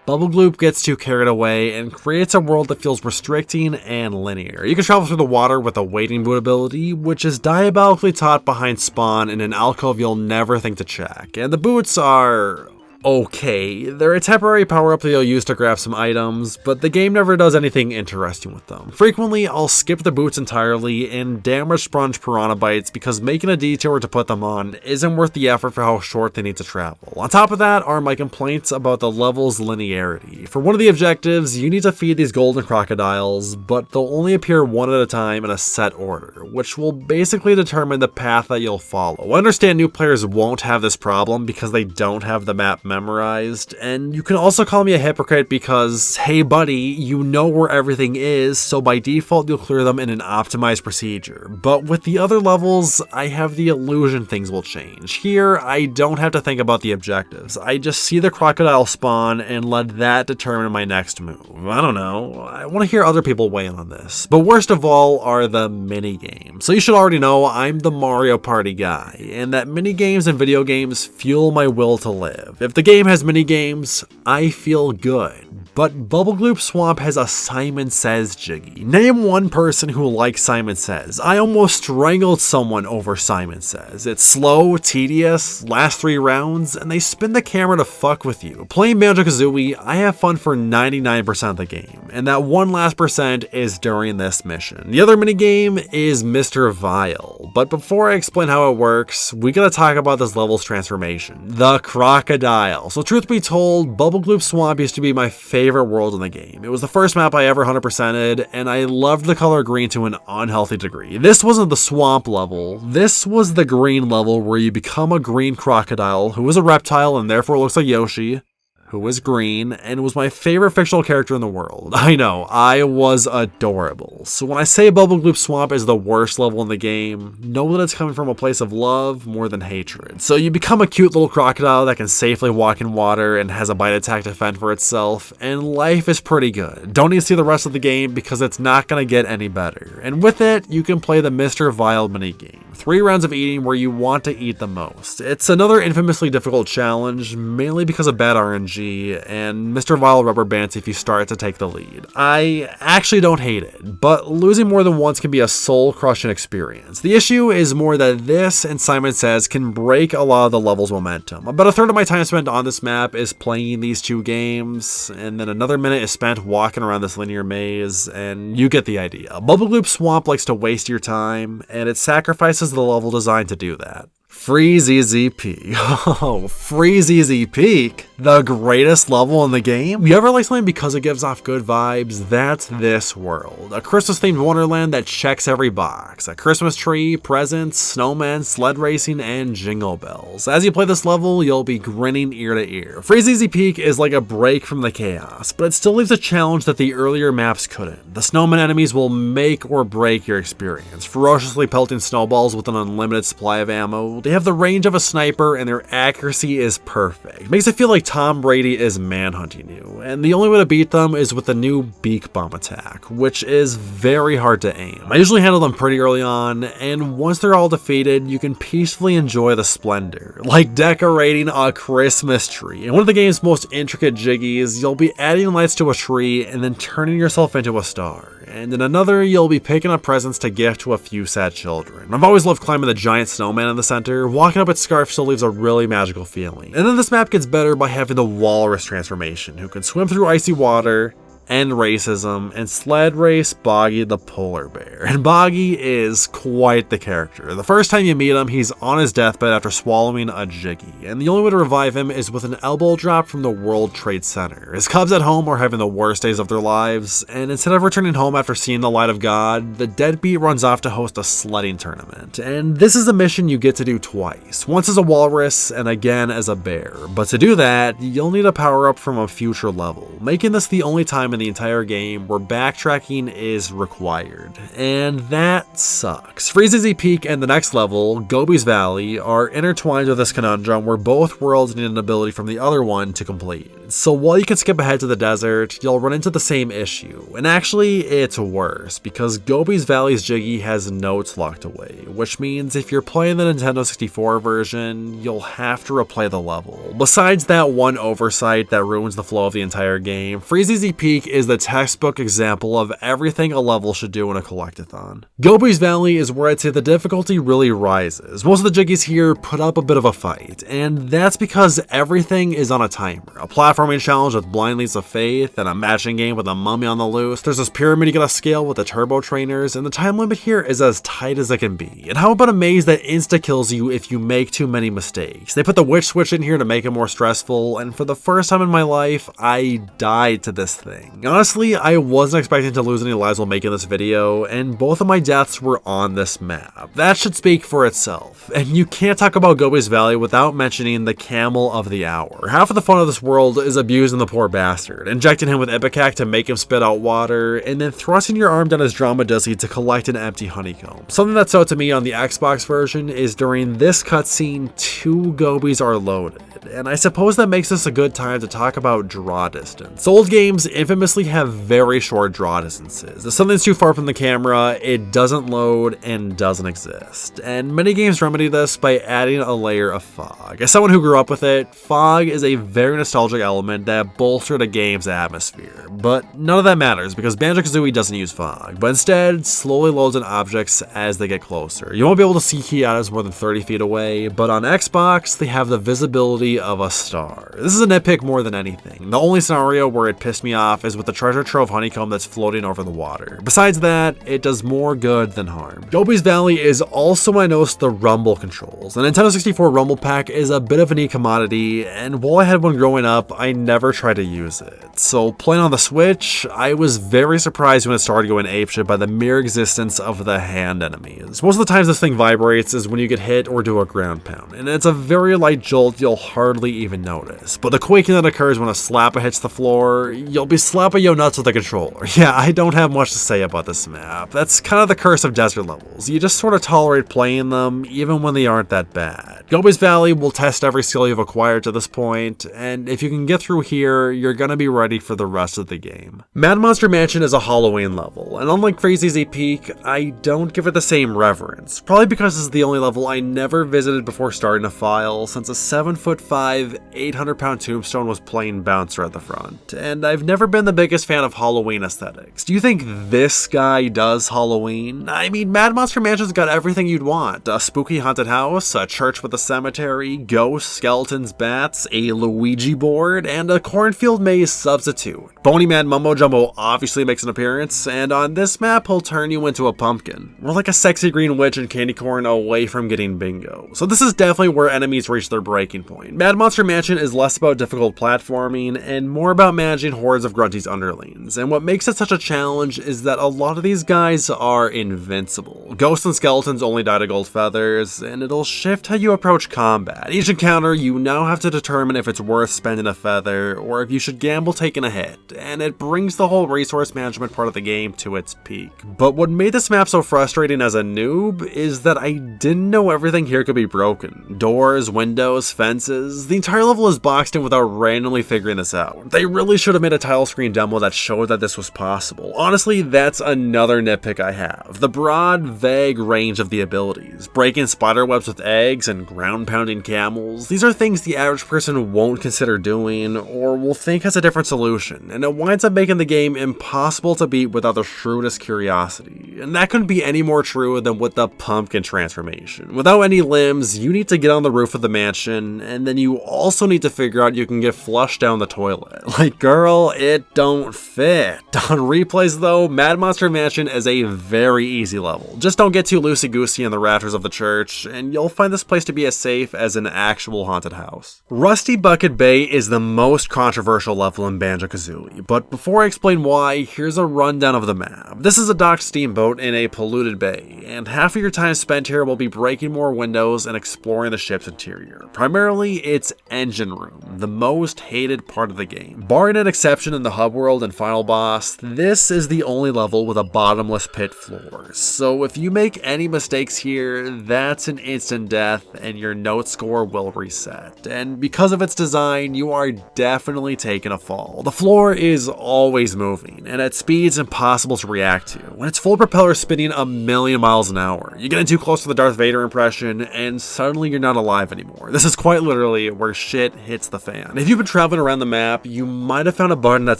Bubblegloop gets too carried away and creates a world that feels restricting and linear. You can travel through the water with a wading boot ability, which is diabolically taught behind spawn in an alcove you'll never think to check. And the boots are okay. They're a temporary power-up that you'll use to grab some items, but the game never does anything interesting with them. Frequently, I'll skip the boots entirely and damage sponge piranha bites because making a detour to put them on isn't worth the effort for how short they need to travel. On top of that are my complaints about the level's linearity. For one of the objectives, you need to feed these golden crocodiles, but they'll only appear one at a time in a set order, which will basically determine the path that you'll follow. I understand new players won't have this problem because they don't have the map memorized, and you can also call me a hypocrite because, hey buddy, you know where everything is, so by default you'll clear them in an optimized procedure. But with the other levels, I have the illusion things will change. Here, I don't have to think about the objectives. I just see the crocodile spawn and let that determine my next move. I don't know, I want to hear other people weigh in on this. But worst of all are the mini games. So you should already know I'm the Mario Party guy, and that mini games and video games fuel my will to live. If the game has mini games, I feel good. But Bubblegloop Swamp has a Simon Says jiggy. Name one person who likes Simon Says. I almost strangled someone over Simon Says. It's slow, tedious, last 3 rounds, and they spin the camera to fuck with you. Playing Banjo-Kazooie, I have fun for 99% of the game, and that one last percent is during this mission. The other minigame is Mr. Vile, but before I explain how it works, we gotta talk about this level's transformation. The crocodile. So truth be told, Bubblegloop Swamp used to be my favorite world in the game. It was the first map I ever 100%ed, and I loved the color green to an unhealthy degree. This wasn't the swamp level, this was the green level where you become a green crocodile who is a reptile and therefore looks like Yoshi, who was green, and was my favorite fictional character in the world. I know, I was adorable. So when I say Bubblegloop Swamp is the worst level in the game, know that it's coming from a place of love more than hatred. So you become a cute little crocodile that can safely walk in water and has a bite attack to fend for itself, and life is pretty good. Don't need to see the rest of the game because it's not gonna get any better. And with it, you can play the Mr. Vile minigame. 3 rounds of eating where you want to eat the most. It's another infamously difficult challenge, mainly because of bad RNG, and Mr. Vile rubber bands if you start to take the lead. I actually don't hate it, but losing more than once can be a soul-crushing experience. The issue is more that this, and Simon Says, can break a lot of the level's momentum. About a third of my time spent on this map is playing these 2 games, and then another minute is spent walking around this linear maze, and you get the idea. Bubblegloop Swamp likes to waste your time, and it sacrifices the level design to do that. Freezeezy Peak. Oh, Freezeezy Peak, the greatest level in the game? You ever like something because it gives off good vibes? That's this world. A Christmas-themed wonderland that checks every box. A Christmas tree, presents, snowmen, sled racing, and jingle bells. As you play this level, you'll be grinning ear to ear. Freezeezy Peak is like a break from the chaos, but it still leaves a challenge that the earlier maps couldn't. The snowman enemies will make or break your experience, ferociously pelting snowballs with an unlimited supply of ammo. They have the range of a sniper and their accuracy is perfect. Makes it feel like Tom Brady is manhunting you. And the only way to beat them is with the new beak bomb attack, which is very hard to aim. I usually handle them pretty early on, and once they're all defeated, you can peacefully enjoy the splendor, like decorating a Christmas tree. In one of the game's most intricate jiggies, you'll be adding lights to a tree and then turning yourself into a star. And in another, you'll be picking up presents to gift to a few sad children. I've always loved climbing the giant snowman in the center. Walking up its scarf still leaves a really magical feeling. And then this map gets better by having the walrus transformation, who can swim through icy water, end racism, and sled race Boggy the polar bear. And Boggy is quite the character. The first time you meet him, he's on his deathbed after swallowing a jiggy, and the only way to revive him is with an elbow drop from the World Trade Center. His cubs at home are having the worst days of their lives, and instead of returning home after seeing the light of God, the deadbeat runs off to host a sledding tournament. And this is a mission you get to do twice, once as a walrus and again as a bear. But to do that, you'll need a power-up from a future level, making this the only time in in the entire game where backtracking is required, and that sucks. Freezeezy Peak and the next level, Gobi's Valley, are intertwined with this conundrum where both worlds need an ability from the other one to complete. So while you can skip ahead to the desert, you'll run into the same issue, and actually it's worse, because Gobi's Valley's Jiggy has notes locked away, which means if you're playing the Nintendo 64 version, you'll have to replay the level. Besides that one oversight that ruins the flow of the entire game, Freezeezy Peak is the textbook example of everything a level should do in a collectathon. Gobi's Valley is where I'd say the difficulty really rises. Most of the Jiggies here put up a bit of a fight, and that's because everything is on a timer. A platforming challenge with blind leaps of faith, and a matching game with a mummy on the loose. There's this pyramid you gotta scale with the turbo trainers, and the time limit here is as tight as it can be. And how about a maze that insta-kills you if you make too many mistakes? They put the witch switch in here to make it more stressful, and for the first time in my life, I died to this thing. Honestly, I wasn't expecting to lose any lives while making this video, and both of my deaths were on this map. That should speak for itself. And you can't talk about Gobi's Valley without mentioning the camel of the hour. Half of the fun of this world is abusing the poor bastard, injecting him with Ipecac to make him spit out water, and then thrusting your arm down his drama dizzy to collect an empty honeycomb. Something that stood out to me on the Xbox version is during this cutscene, 2 Gobis are loaded, and I suppose that makes this a good time to talk about draw distance. Old games infamously have very short draw distances. If something's too far from the camera, it doesn't load and doesn't exist, and many games remedy this by adding a layer of fog. As someone who grew up with it, fog is a very nostalgic element that bolstered a game's atmosphere, but none of that matters because Banjo-Kazooie doesn't use fog, but instead slowly loads in objects as they get closer. You won't be able to see key items more than 30 feet away, but on Xbox, they have the visibility of a star. This is a nitpick more than anything. The only scenario where it pissed me off is with the treasure trove honeycomb that's floating over the water. Besides that, it does more good than harm. Gobi's Valley is also when I noticed the rumble controls. The Nintendo 64 rumble pack is a bit of a neat commodity, and while I had one growing up, I never tried to use it. So playing on the Switch, I was very surprised when it started going apeshit by the mere existence of the hand enemies. Most of the times this thing vibrates is when you get hit or do a ground pound, and it's a very light jolt you'll hardly even notice. But the quaking that occurs when a slapper hits the floor, you'll be slapping your nuts with the controller. Yeah, I don't have much to say about this map. That's kind of the curse of desert levels. You just sort of tolerate playing them even when they aren't that bad. Gobi's Valley will test every skill you've acquired to this point, and if you can get through here, you're gonna be ready for the rest of the game. Mad Monster Mansion is a Halloween level, and unlike Freezeezy Peak, I don't give it the same reverence. Probably because this is the only level I never visited before starting a file, since a 7'5", 800-pound tombstone was playing bouncer at the front, and I've never been the biggest fan of Halloween aesthetics. Do you think this guy does Halloween? I mean, Mad Monster Mansion's got everything you'd want. A spooky haunted house, a church with a cemetery, ghosts, skeletons, bats, a Luigi board, and a cornfield maze substitute. Bony Man Mumbo Jumbo obviously makes an appearance, and on this map he'll turn you into a pumpkin. We're like a sexy green witch and candy corn away from getting bingo. So this is definitely where enemies reach their breaking point. Mad Monster Mansion is less about difficult platforming and more about managing hordes of Grunty's underlings, and what makes it such a challenge is that a lot of these guys are invincible. Ghosts and skeletons only die to gold feathers, and it'll shift how you approach combat. Each encounter, you now have to determine if it's worth spending a feather, or if you should gamble taking a hit, and it brings the whole resource management part of the game to its peak. But what made this map so frustrating as a noob is that I didn't know everything here could be broken. Doors, windows, fences, the entire level is boxed in without randomly figuring this out. They really should have made a title screen demo that showed that this was possible. Honestly, that's another nitpick I have. The broad, vague range of the abilities. Breaking spider webs with eggs and ground pounding camels. These are things the average person won't consider doing or will think has a different solution, and it winds up making the game impossible to beat without the shrewdest curiosity. And that couldn't be any more true than with the pumpkin transformation. Without any limbs, you need to get on the roof of the mansion, and then you also need to figure out you can get flushed down the toilet. Like, girl, it don't fit. On replays though, Mad Monster Mansion is a very easy level. Just don't get too loosey-goosey in the rafters of the church, and you'll find this place to be as safe as an actual haunted house. Rusty Bucket Bay is the most controversial level in Banjo-Kazooie, but before I explain why, here's a rundown of the map. This is a docked steamboat in a polluted bay, and half of your time spent here will be breaking more windows and exploring the ship's interior. Primarily, it's Engine Room, the most hated part of the game. Barring an exception in the hub world and final boss, this is the only level with a bottomless pit floor. So if you make any mistakes here, that's an instant death and your note score will reset. And because of its design, you are definitely taking a fall. The floor is always moving, and at speeds impossible to react to. When it's full propeller spinning a million miles an hour, you get in too close to the Darth Vader impression, and suddenly you're not alive anymore. This is quite literally where shit hits the fan. If you've been traveling around the map, you might have found a button that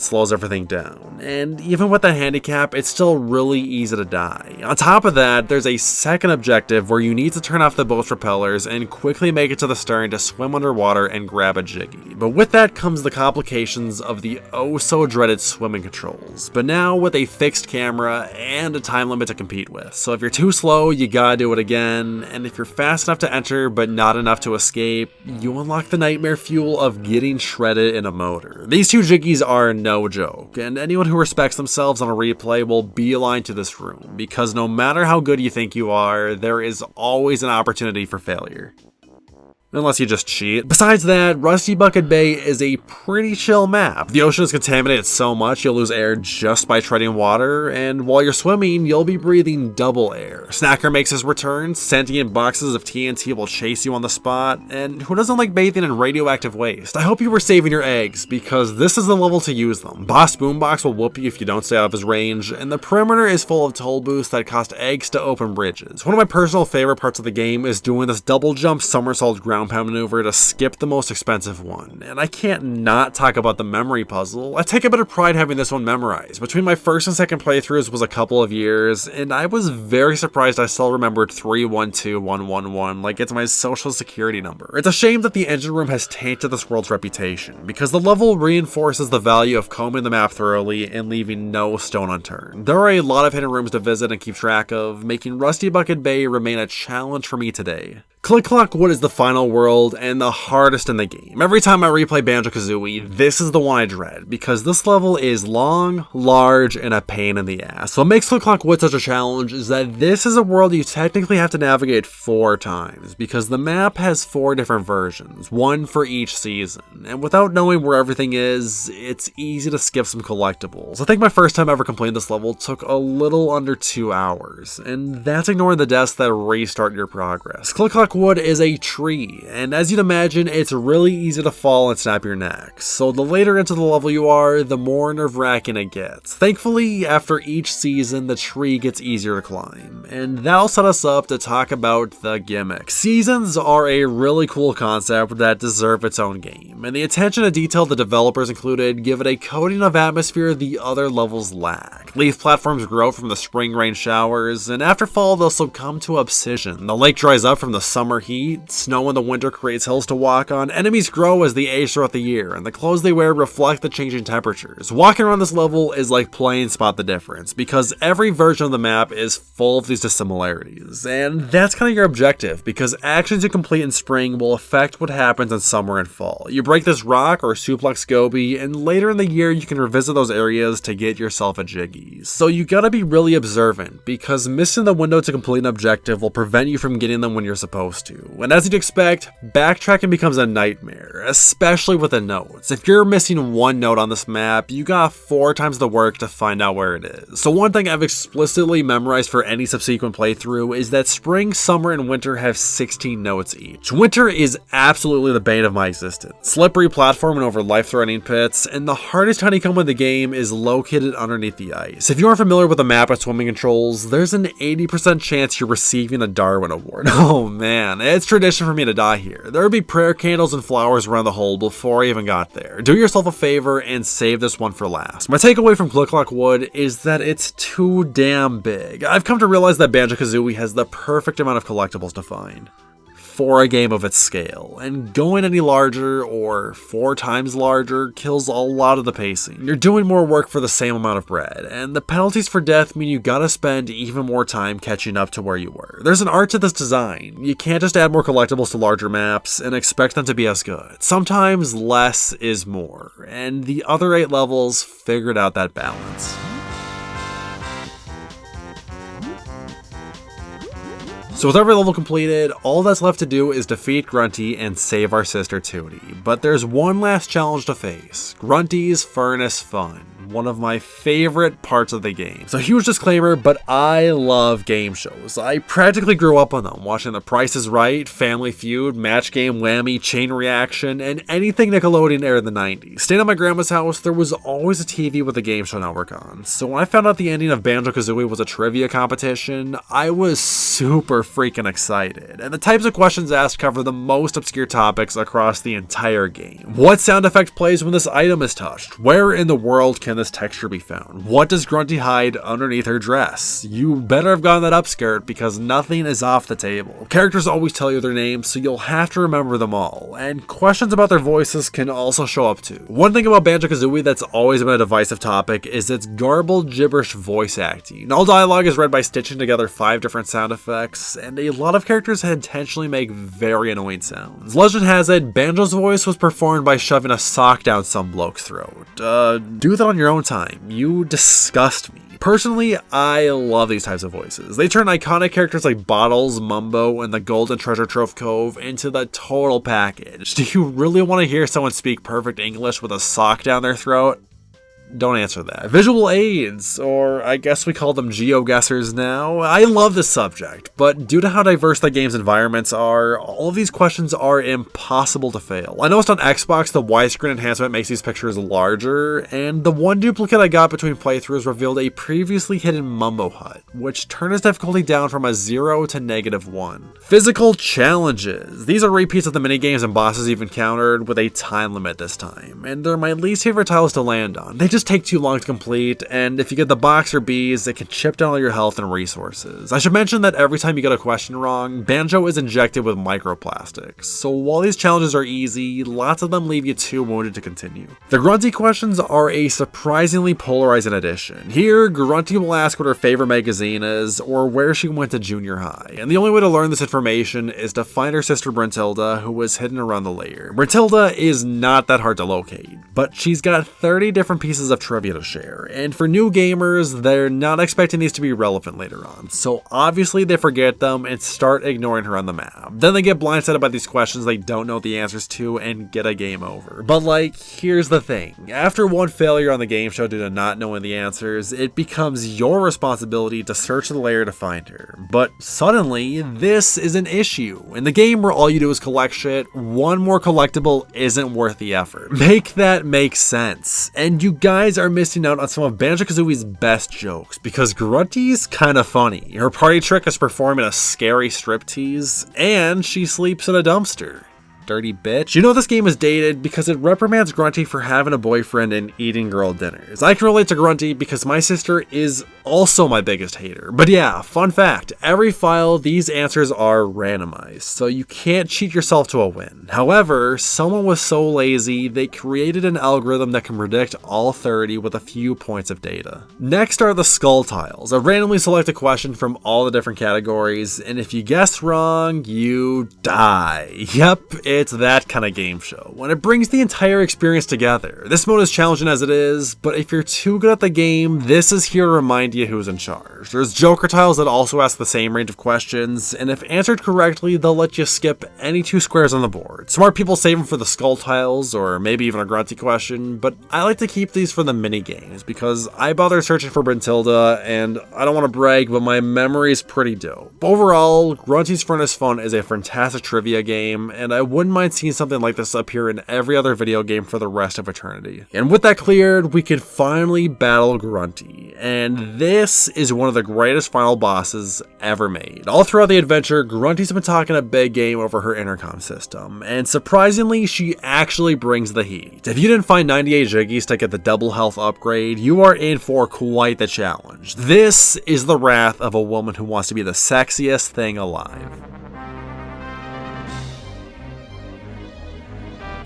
slows everything down, and even with that handicap, it's still really easy to die. On top of that, there's a second objective where you need to turn off the boat's propellers and quickly make it to the stern to swim underwater and grab a jiggy. But with that comes the complications of the oh-so-dreaded swimming controls, but now with a fixed camera and a time limit to compete with. So if you're too slow, you gotta do it again, and if you're fast enough to enter but not enough to escape, you unlock the nightmare fuel of getting shredded in a motor. These two jiggies are no joke, and anyone who respects themselves on a replay will beeline to this room, because no matter how good you think you are, there is always an opportunity for failure. Unless you just cheat. Besides that, Rusty Bucket Bay is a pretty chill map. The ocean is contaminated so much you'll lose air just by treading water, and while you're swimming, you'll be breathing double air. Snacker makes his return, sentient boxes of TNT will chase you on the spot, and who doesn't like bathing in radioactive waste? I hope you were saving your eggs, because this is the level to use them. Boss Boombox will whoop you if you don't stay out of his range, and the perimeter is full of toll booths that cost eggs to open bridges. One of my personal favorite parts of the game is doing this double jump somersault ground pound maneuver to skip the most expensive one, and I can't not talk about the memory puzzle. I take a bit of pride having this one memorized. Between my first and second playthroughs was a couple of years, and I was very surprised I still remembered 312111 like it's my social security number. It's a shame that the engine room has tainted this world's reputation, because the level reinforces the value of combing the map thoroughly and leaving no stone unturned. There are a lot of hidden rooms to visit and keep track of, making Rusty Bucket Bay remain a challenge for me today. Click Clock Wood is the final world and the hardest in the game. Every time I replay Banjo-Kazooie, this is the one I dread, because this level is long, large, and a pain in the ass. What makes Click Clock Wood such a challenge is that this is a world you technically have to navigate 4 times, because the map has 4 different versions, one for each season, and without knowing where everything is, it's easy to skip some collectibles. I think my first time ever completing this level took a little under 2 hours, and that's ignoring the deaths that restart your progress. Click Clock Wood is a tree, and as you'd imagine, it's really easy to fall and snap your neck. So the later into the level you are, the more nerve-wracking it gets. Thankfully, after each season, the tree gets easier to climb, and that'll set us up to talk about the gimmick. Seasons are a really cool concept that deserve its own game, and the attention to detail the developers included give it a coating of atmosphere the other levels lack. Leaf platforms grow from the spring rain showers, and after fall they'll succumb to obsidian. The lake dries up from the summer heat, snow in the winter creates hills to walk on, enemies grow as they age throughout the year, and the clothes they wear reflect the changing temperatures. Walking around this level is like playing Spot the Difference, because every version of the map is full of these dissimilarities, and that's kind of your objective, because actions you complete in spring will affect what happens in summer and fall. You break this rock or suplex Gobi, and later in the year you can revisit those areas to get yourself a jiggy. So you gotta be really observant, because missing the window to complete an objective will prevent you from getting them when you're supposed to. And as you'd expect, backtracking becomes a nightmare, especially with the notes. If you're missing one note on this map, you got 4 times the work to find out where it is. So one thing I've explicitly memorized for any subsequent playthrough is that spring, summer, and winter have 16 notes each. Winter is absolutely the bane of my existence. Slippery platforming over life-threatening pits, and the hardest honeycomb in the game is located underneath the ice. If you aren't familiar with the map and swimming controls, there's an 80% chance you're receiving a Darwin Award. Oh man, it's tradition for me to die here. There would be prayer candles and flowers around the hole before I even got there. Do yourself a favor and save this one for last. My takeaway from Click Clock Wood is that it's too damn big. I've come to realize that Banjo-Kazooie has the perfect amount of collectibles to find for a game of its scale, and going any larger or 4 times larger kills a lot of the pacing. You're doing more work for the same amount of bread, and the penalties for death mean you gotta spend even more time catching up to where you were. There's an art to this design. You can't just add more collectibles to larger maps and expect them to be as good. Sometimes less is more, and the other 8 levels figured out that balance. So with every level completed, all that's left to do is defeat Grunty and save our sister Tootie. But there's one last challenge to face, Grunty's Furnace Fun. One of my favorite parts of the game. So huge disclaimer, but I love game shows. I practically grew up on them, watching The Price is Right, Family Feud, Match Game Whammy, Chain Reaction, and anything Nickelodeon aired in the 90s. Staying at my grandma's house, there was always a TV with a game show network on. So when I found out the ending of Banjo-Kazooie was a trivia competition, I was super freaking excited. And the types of questions asked cover the most obscure topics across the entire game. What sound effect plays when this item is touched? Where in the world can this texture be found? What does Grunty hide underneath her dress? You better have gotten that upskirt because nothing is off the table. Characters always tell you their names, so you'll have to remember them all, and questions about their voices can also show up too. One thing about Banjo-Kazooie that's always been a divisive topic is its garbled gibberish voice acting. All dialogue is read by stitching together 5 different sound effects, and a lot of characters intentionally make very annoying sounds. Legend has it, Banjo's voice was performed by shoving a sock down some bloke's throat. Do that on your own time. You disgust me. Personally, I love these types of voices. They turn iconic characters like Bottles, Mumbo, and the Golden Treasure Trove Cove into the total package. Do you really want to hear someone speak perfect English with a sock down their throat? Don't answer that. Visual aids, or I guess we call them GeoGuessers now. I love this subject, but due to how diverse the game's environments are, all of these questions are impossible to fail. I noticed on Xbox the widescreen enhancement makes these pictures larger, and the one duplicate I got between playthroughs revealed a previously hidden Mumbo hut, which turned its difficulty down from a 0 to -1. Physical challenges. These are repeats of the minigames and bosses you've encountered with a time limit this time, and they're my least favorite tiles to land on. They just take too long to complete, and if you get the box or bees, it can chip down all your health and resources. I should mention that every time you get a question wrong, Banjo is injected with microplastics, so while these challenges are easy, lots of them leave you too wounded to continue. The Grunty questions are a surprisingly polarizing addition. Here, Grunty will ask what her favorite magazine is, or where she went to junior high, and the only way to learn this information is to find her sister Gruntilda, who was hidden around the lair. Gruntilda is not that hard to locate, but she's got 30 different pieces of trivia to share, and for new gamers, they're not expecting these to be relevant later on, so obviously they forget them and start ignoring her on the map. Then they get blindsided by these questions they don't know the answers to and get a game over. But like, here's the thing, after one failure on the game show due to not knowing the answers, it becomes your responsibility to search the lair to find her. But suddenly, this is an issue. In the game where all you do is collect shit, one more collectible isn't worth the effort. Make that make sense. And you guys are missing out on some of Banjo-Kazooie's best jokes, because Grunty's kinda funny. Her party trick is performing a scary striptease, and she sleeps in a dumpster. Dirty bitch. You know this game is dated because it reprimands Grunty for having a boyfriend and eating girl dinners. I can relate to Grunty because my sister is also my biggest hater. But yeah, fun fact, every file, these answers are randomized, so you can't cheat yourself to a win. However, someone was so lazy, they created an algorithm that can predict all 30 with a few points of data. Next are the skull tiles. I randomly select a question from all the different categories, and if you guess wrong, you die. Yep, it's that kind of game show, and it brings the entire experience together. This mode is challenging as it is, but if you're too good at the game, this is here to remind you who's in charge. There's Joker tiles that also ask the same range of questions, and if answered correctly, they'll let you skip any 2 squares on the board. Smart people save them for the skull tiles, or maybe even a Grunty question, but I like to keep these for the mini games, because I bother searching for Gruntilda, and I don't want to brag, but my memory is pretty dope. Overall, Grunty's Furnace Fun is a fantastic trivia game, and I wouldn't mind seeing something like this appear in every other video game for the rest of eternity. And with that cleared, we could finally battle Grunty, and this is one of the greatest final bosses ever made. All throughout the adventure, Grunty's been talking a big game over her intercom system, and surprisingly, she actually brings the heat. If you didn't find 98 Jiggies to get the double health upgrade, you are in for quite the challenge. This is the wrath of a woman who wants to be the sexiest thing alive.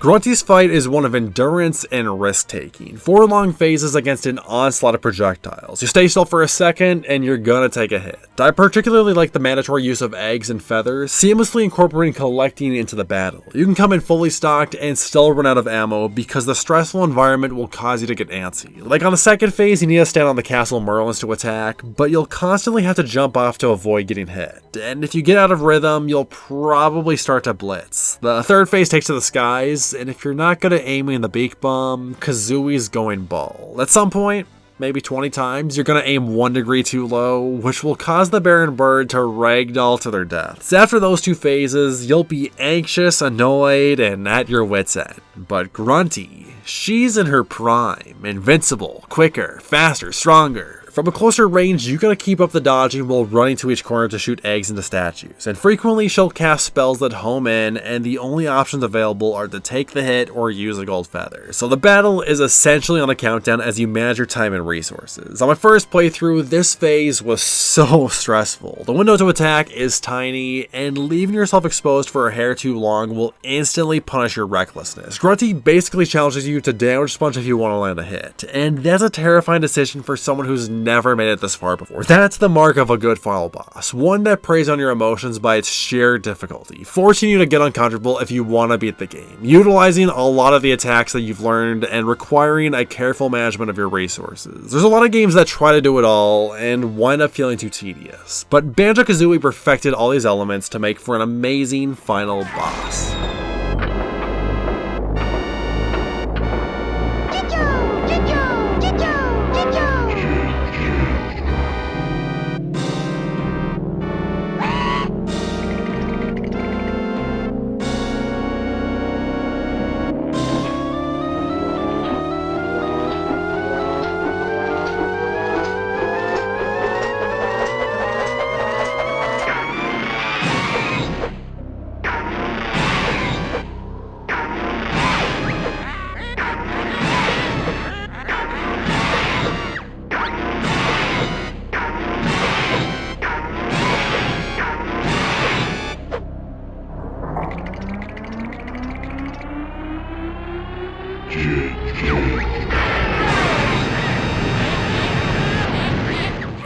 Grunty's fight is one of endurance and risk-taking. 4 long phases against an onslaught of projectiles. You stay still for a second, and you're gonna take a hit. I particularly like the mandatory use of eggs and feathers, seamlessly incorporating collecting into the battle. You can come in fully stocked and still run out of ammo because the stressful environment will cause you to get antsy. Like on the second phase, you need to stand on the Castle Merlins to attack, but you'll constantly have to jump off to avoid getting hit. And if you get out of rhythm, you'll probably start to blitz. The third phase takes to the skies, and if you're not good at aiming the beak bomb, Kazooie's going ball. At some point, maybe 20 times, you're gonna aim 1 degree too low, which will cause the bear and bird to ragdoll to their deaths. After those 2 phases, you'll be anxious, annoyed, and at your wit's end. But Grunty, she's in her prime. Invincible, quicker, faster, stronger. From a closer range, you gotta keep up the dodging while running to each corner to shoot eggs into statues, and frequently she'll cast spells that home in, and the only options available are to take the hit or use a gold feather. So the battle is essentially on a countdown as you manage your time and resources. On my first playthrough, this phase was so stressful. The window to attack is tiny, and leaving yourself exposed for a hair too long will instantly punish your recklessness. Grunty basically challenges you to damage sponge if you want to land a hit, and that's a terrifying decision for someone who's never made it this far before. That's the mark of a good final boss, one that preys on your emotions by its sheer difficulty, forcing you to get uncomfortable if you want to beat the game, utilizing a lot of the attacks that you've learned and requiring a careful management of your resources. There's a lot of games that try to do it all and wind up feeling too tedious, but Banjo-Kazooie perfected all these elements to make for an amazing final boss.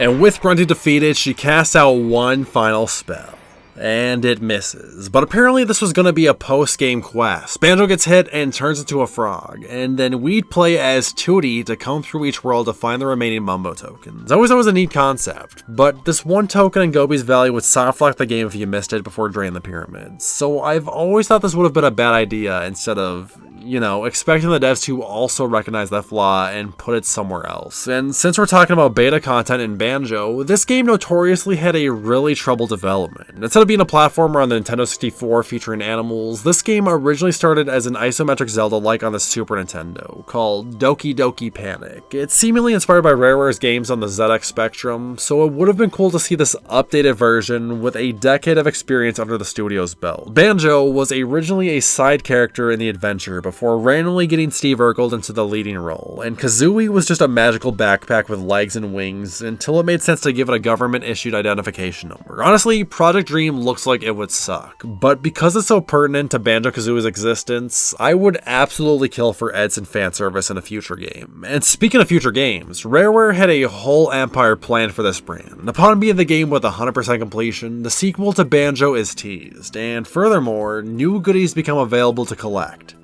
And with Grunty defeated, she casts out one final spell. And it misses. But apparently this was going to be a post-game quest. Banjo gets hit and turns into a frog, and then we'd play as Tootie to come through each world to find the remaining Mumbo tokens. I always thought it was a neat concept, but this one token in Gobi's Valley would softlock the game if you missed it before draining the pyramids. So I've always thought this would have been a bad idea instead of, expecting the devs to also recognize that flaw and put it somewhere else. And since we're talking about beta content in Banjo, this game notoriously had a really troubled development. Instead of being a platformer on the Nintendo 64 featuring animals, this game originally started as an isometric Zelda like on the Super Nintendo, called Doki Doki Panic. It's seemingly inspired by Rareware's games on the ZX Spectrum, so it would have been cool to see this updated version with a decade of experience under the studio's belt. Banjo was originally a side character in the adventure before randomly getting Steve Urkel into the leading role, and Kazooie was just a magical backpack with legs and wings until it made sense to give it a government-issued identification number. Honestly, Project Dream looks like it would suck, but because it's so pertinent to Banjo-Kazooie's existence, I would absolutely kill for Edson fan service in a future game. And speaking of future games, Rareware had a whole empire planned for this brand. Upon being the game with 100% completion, the sequel to Banjo is teased, and furthermore, new goodies become available to collect.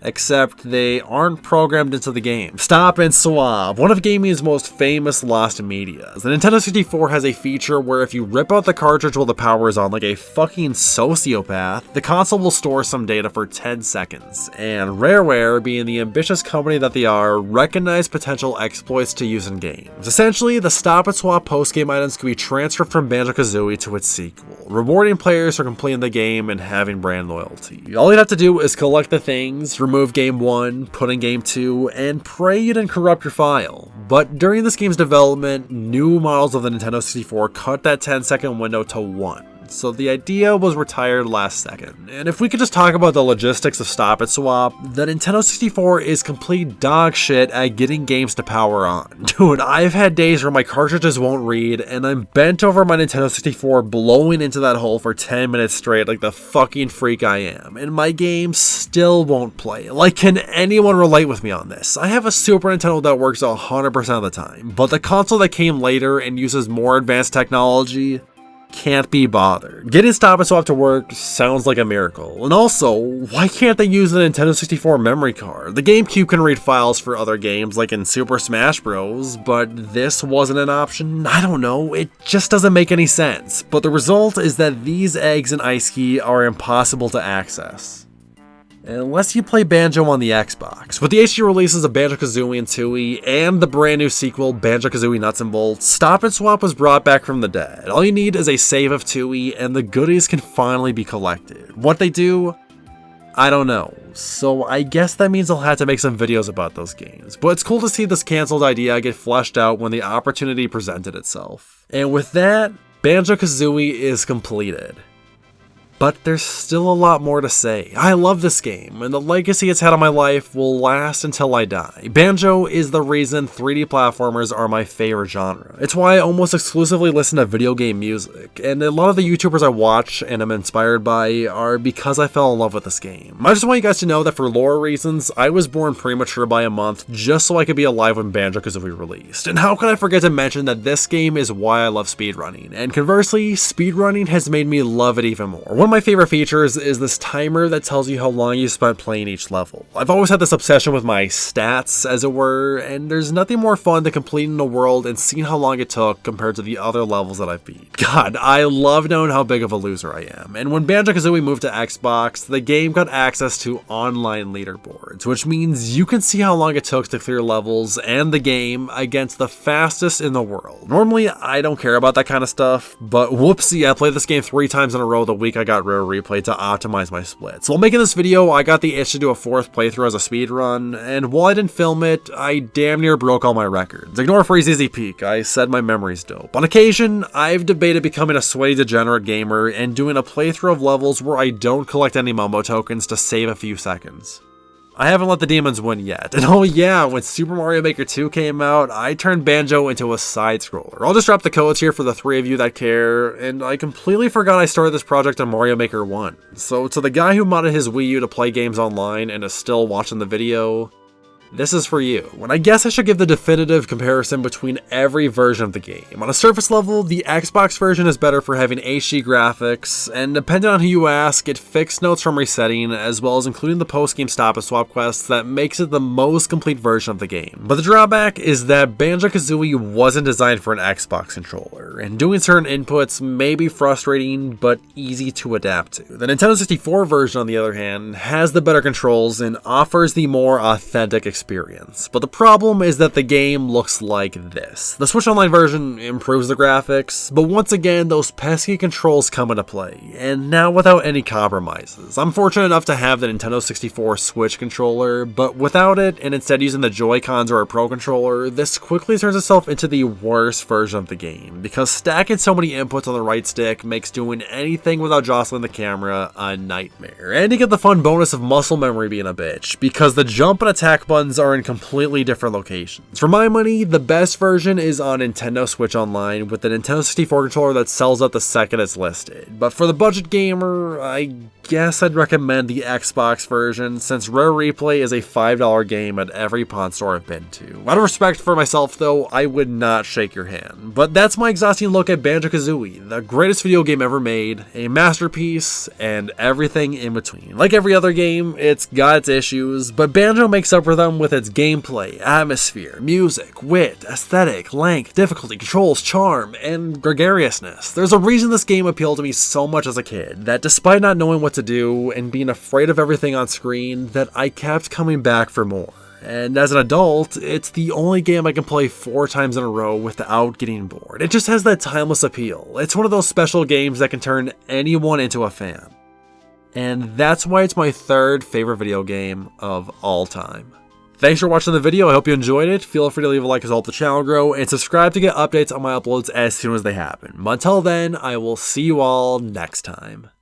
Except they aren't programmed into the game. Stop and swab, one of gaming's most famous lost media. The Nintendo 64 has a feature where if you rip out the cartridge while the power is on like a fucking sociopath, the console will store some data for 10 seconds. And Rareware, being the ambitious company that they are, recognized potential exploits to use in games. Essentially, the stop and swap post-game items can be transferred from Banjo-Kazooie to its sequel, rewarding players for completing the game and having brand loyalty. All you'd have to do is collect the things, remove game 1, put in game 2, and pray you didn't corrupt your file. But during this game's development, new models of the Nintendo 64 cut that 10-second window to 1. so the idea was retired last second. And if we could just talk about the logistics of Stop and Swap, the Nintendo 64 is complete dog shit at getting games to power on. Dude, I've had days where my cartridges won't read, and I'm bent over my Nintendo 64 blowing into that hole for 10 minutes straight like the fucking freak I am, and my game still won't play. Like, can anyone relate with me on this? I have a Super Nintendo that works 100% of the time, but the console that came later and uses more advanced technology can't be bothered. Getting Stop and Swap to work sounds like a miracle. And also, why can't they use the Nintendo 64 memory card? The GameCube can read files for other games like in Super Smash Bros, but this wasn't an option? I don't know, it just doesn't make any sense. But the result is that these eggs in Ice Key are impossible to access, unless you play Banjo on the Xbox. With the HD releases of Banjo-Kazooie and Tooie, and the brand new sequel, Banjo-Kazooie Nuts and Bolts, Stop and Swap was brought back from the dead. All you need is a save of Tooie, and the goodies can finally be collected. What they do, I don't know. So I guess that means I'll have to make some videos about those games. But it's cool to see this cancelled idea get fleshed out when the opportunity presented itself. And with that, Banjo-Kazooie is completed. But there's still a lot more to say. I love this game, and the legacy it's had on my life will last until I die. Banjo is the reason 3D platformers are my favorite genre. It's why I almost exclusively listen to video game music, and a lot of the YouTubers I watch and am inspired by are because I fell in love with this game. I just want you guys to know that for lore reasons, I was born premature by a month just so I could be alive when Banjo-Kazooie released. And how could I forget to mention that this game is why I love speedrunning, and conversely, speedrunning has made me love it even more. One of my favorite features is this timer that tells you how long you spent playing each level. I've always had this obsession with my stats, as it were, and there's nothing more fun than completing a world and seeing how long it took compared to the other levels that I've beat. God, I love knowing how big of a loser I am. And when Banjo-Kazooie moved to Xbox, the game got access to online leaderboards, which means you can see how long it took to clear levels and the game against the fastest in the world. Normally, I don't care about that kind of stuff, but whoopsie, I played this game 3 times in a row the week I got Rare Replay to optimize my splits. While making this video, I got the itch to do a 4th playthrough as a speedrun, and while I didn't film it, I damn near broke all my records. Ignore Freezeezy Peak, I said my memory's dope. On occasion, I've debated becoming a sweaty degenerate gamer and doing a playthrough of levels where I don't collect any Mumbo tokens to save a few seconds. I haven't let the demons win yet. And oh yeah, when Super Mario Maker 2 came out, I turned Banjo into a side-scroller. I'll just drop the codes here for the 3 of you that care, and I completely forgot I started this project on Mario Maker 1. So to the guy who modded his Wii U to play games online and is still watching the video, this is for you. And I guess I should give the definitive comparison between every version of the game. On a surface level, the Xbox version is better for having HD graphics, and depending on who you ask, it fixed notes from resetting, as well as including the post-game stop and swap quests that makes it the most complete version of the game. But the drawback is that Banjo-Kazooie wasn't designed for an Xbox controller, and doing certain inputs may be frustrating, but easy to adapt to. The Nintendo 64 version, on the other hand, has the better controls and offers the more authentic experience. But the problem is that the game looks like this. The Switch Online version improves the graphics, but once again, those pesky controls come into play, and now without any compromises. I'm fortunate enough to have the Nintendo 64 Switch controller, but without it, and instead using the Joy-Cons or a Pro controller, this quickly turns itself into the worst version of the game, because stacking so many inputs on the right stick makes doing anything without jostling the camera a nightmare. And you get the fun bonus of muscle memory being a bitch, because the jump and attack buttons are in completely different locations. For my money, the best version is on Nintendo Switch Online with the Nintendo 64 controller that sells out the second it's listed. But for the budget gamer, I guess I'd recommend the Xbox version, since Rare Replay is a $5 game at every pawn store I've been to. Out of respect for myself though, I would not shake your hand. But that's my exhausting look at Banjo-Kazooie, the greatest video game ever made, a masterpiece, and everything in between. Like every other game, it's got its issues, but Banjo makes up for them with its gameplay, atmosphere, music, wit, aesthetic, length, difficulty, controls, charm, and gregariousness. There's a reason this game appealed to me so much as a kid, that despite not knowing what to do and being afraid of everything on screen, that I kept coming back for more. And as an adult, it's the only game I can play 4 times in a row without getting bored. It just has that timeless appeal. It's one of those special games that can turn anyone into a fan. And that's why it's my 3rd favorite video game of all time. Thanks for watching the video. I hope you enjoyed it. Feel free to leave a like as help the channel grow, and subscribe to get updates on my uploads as soon as they happen. But until then, I will see you all next time.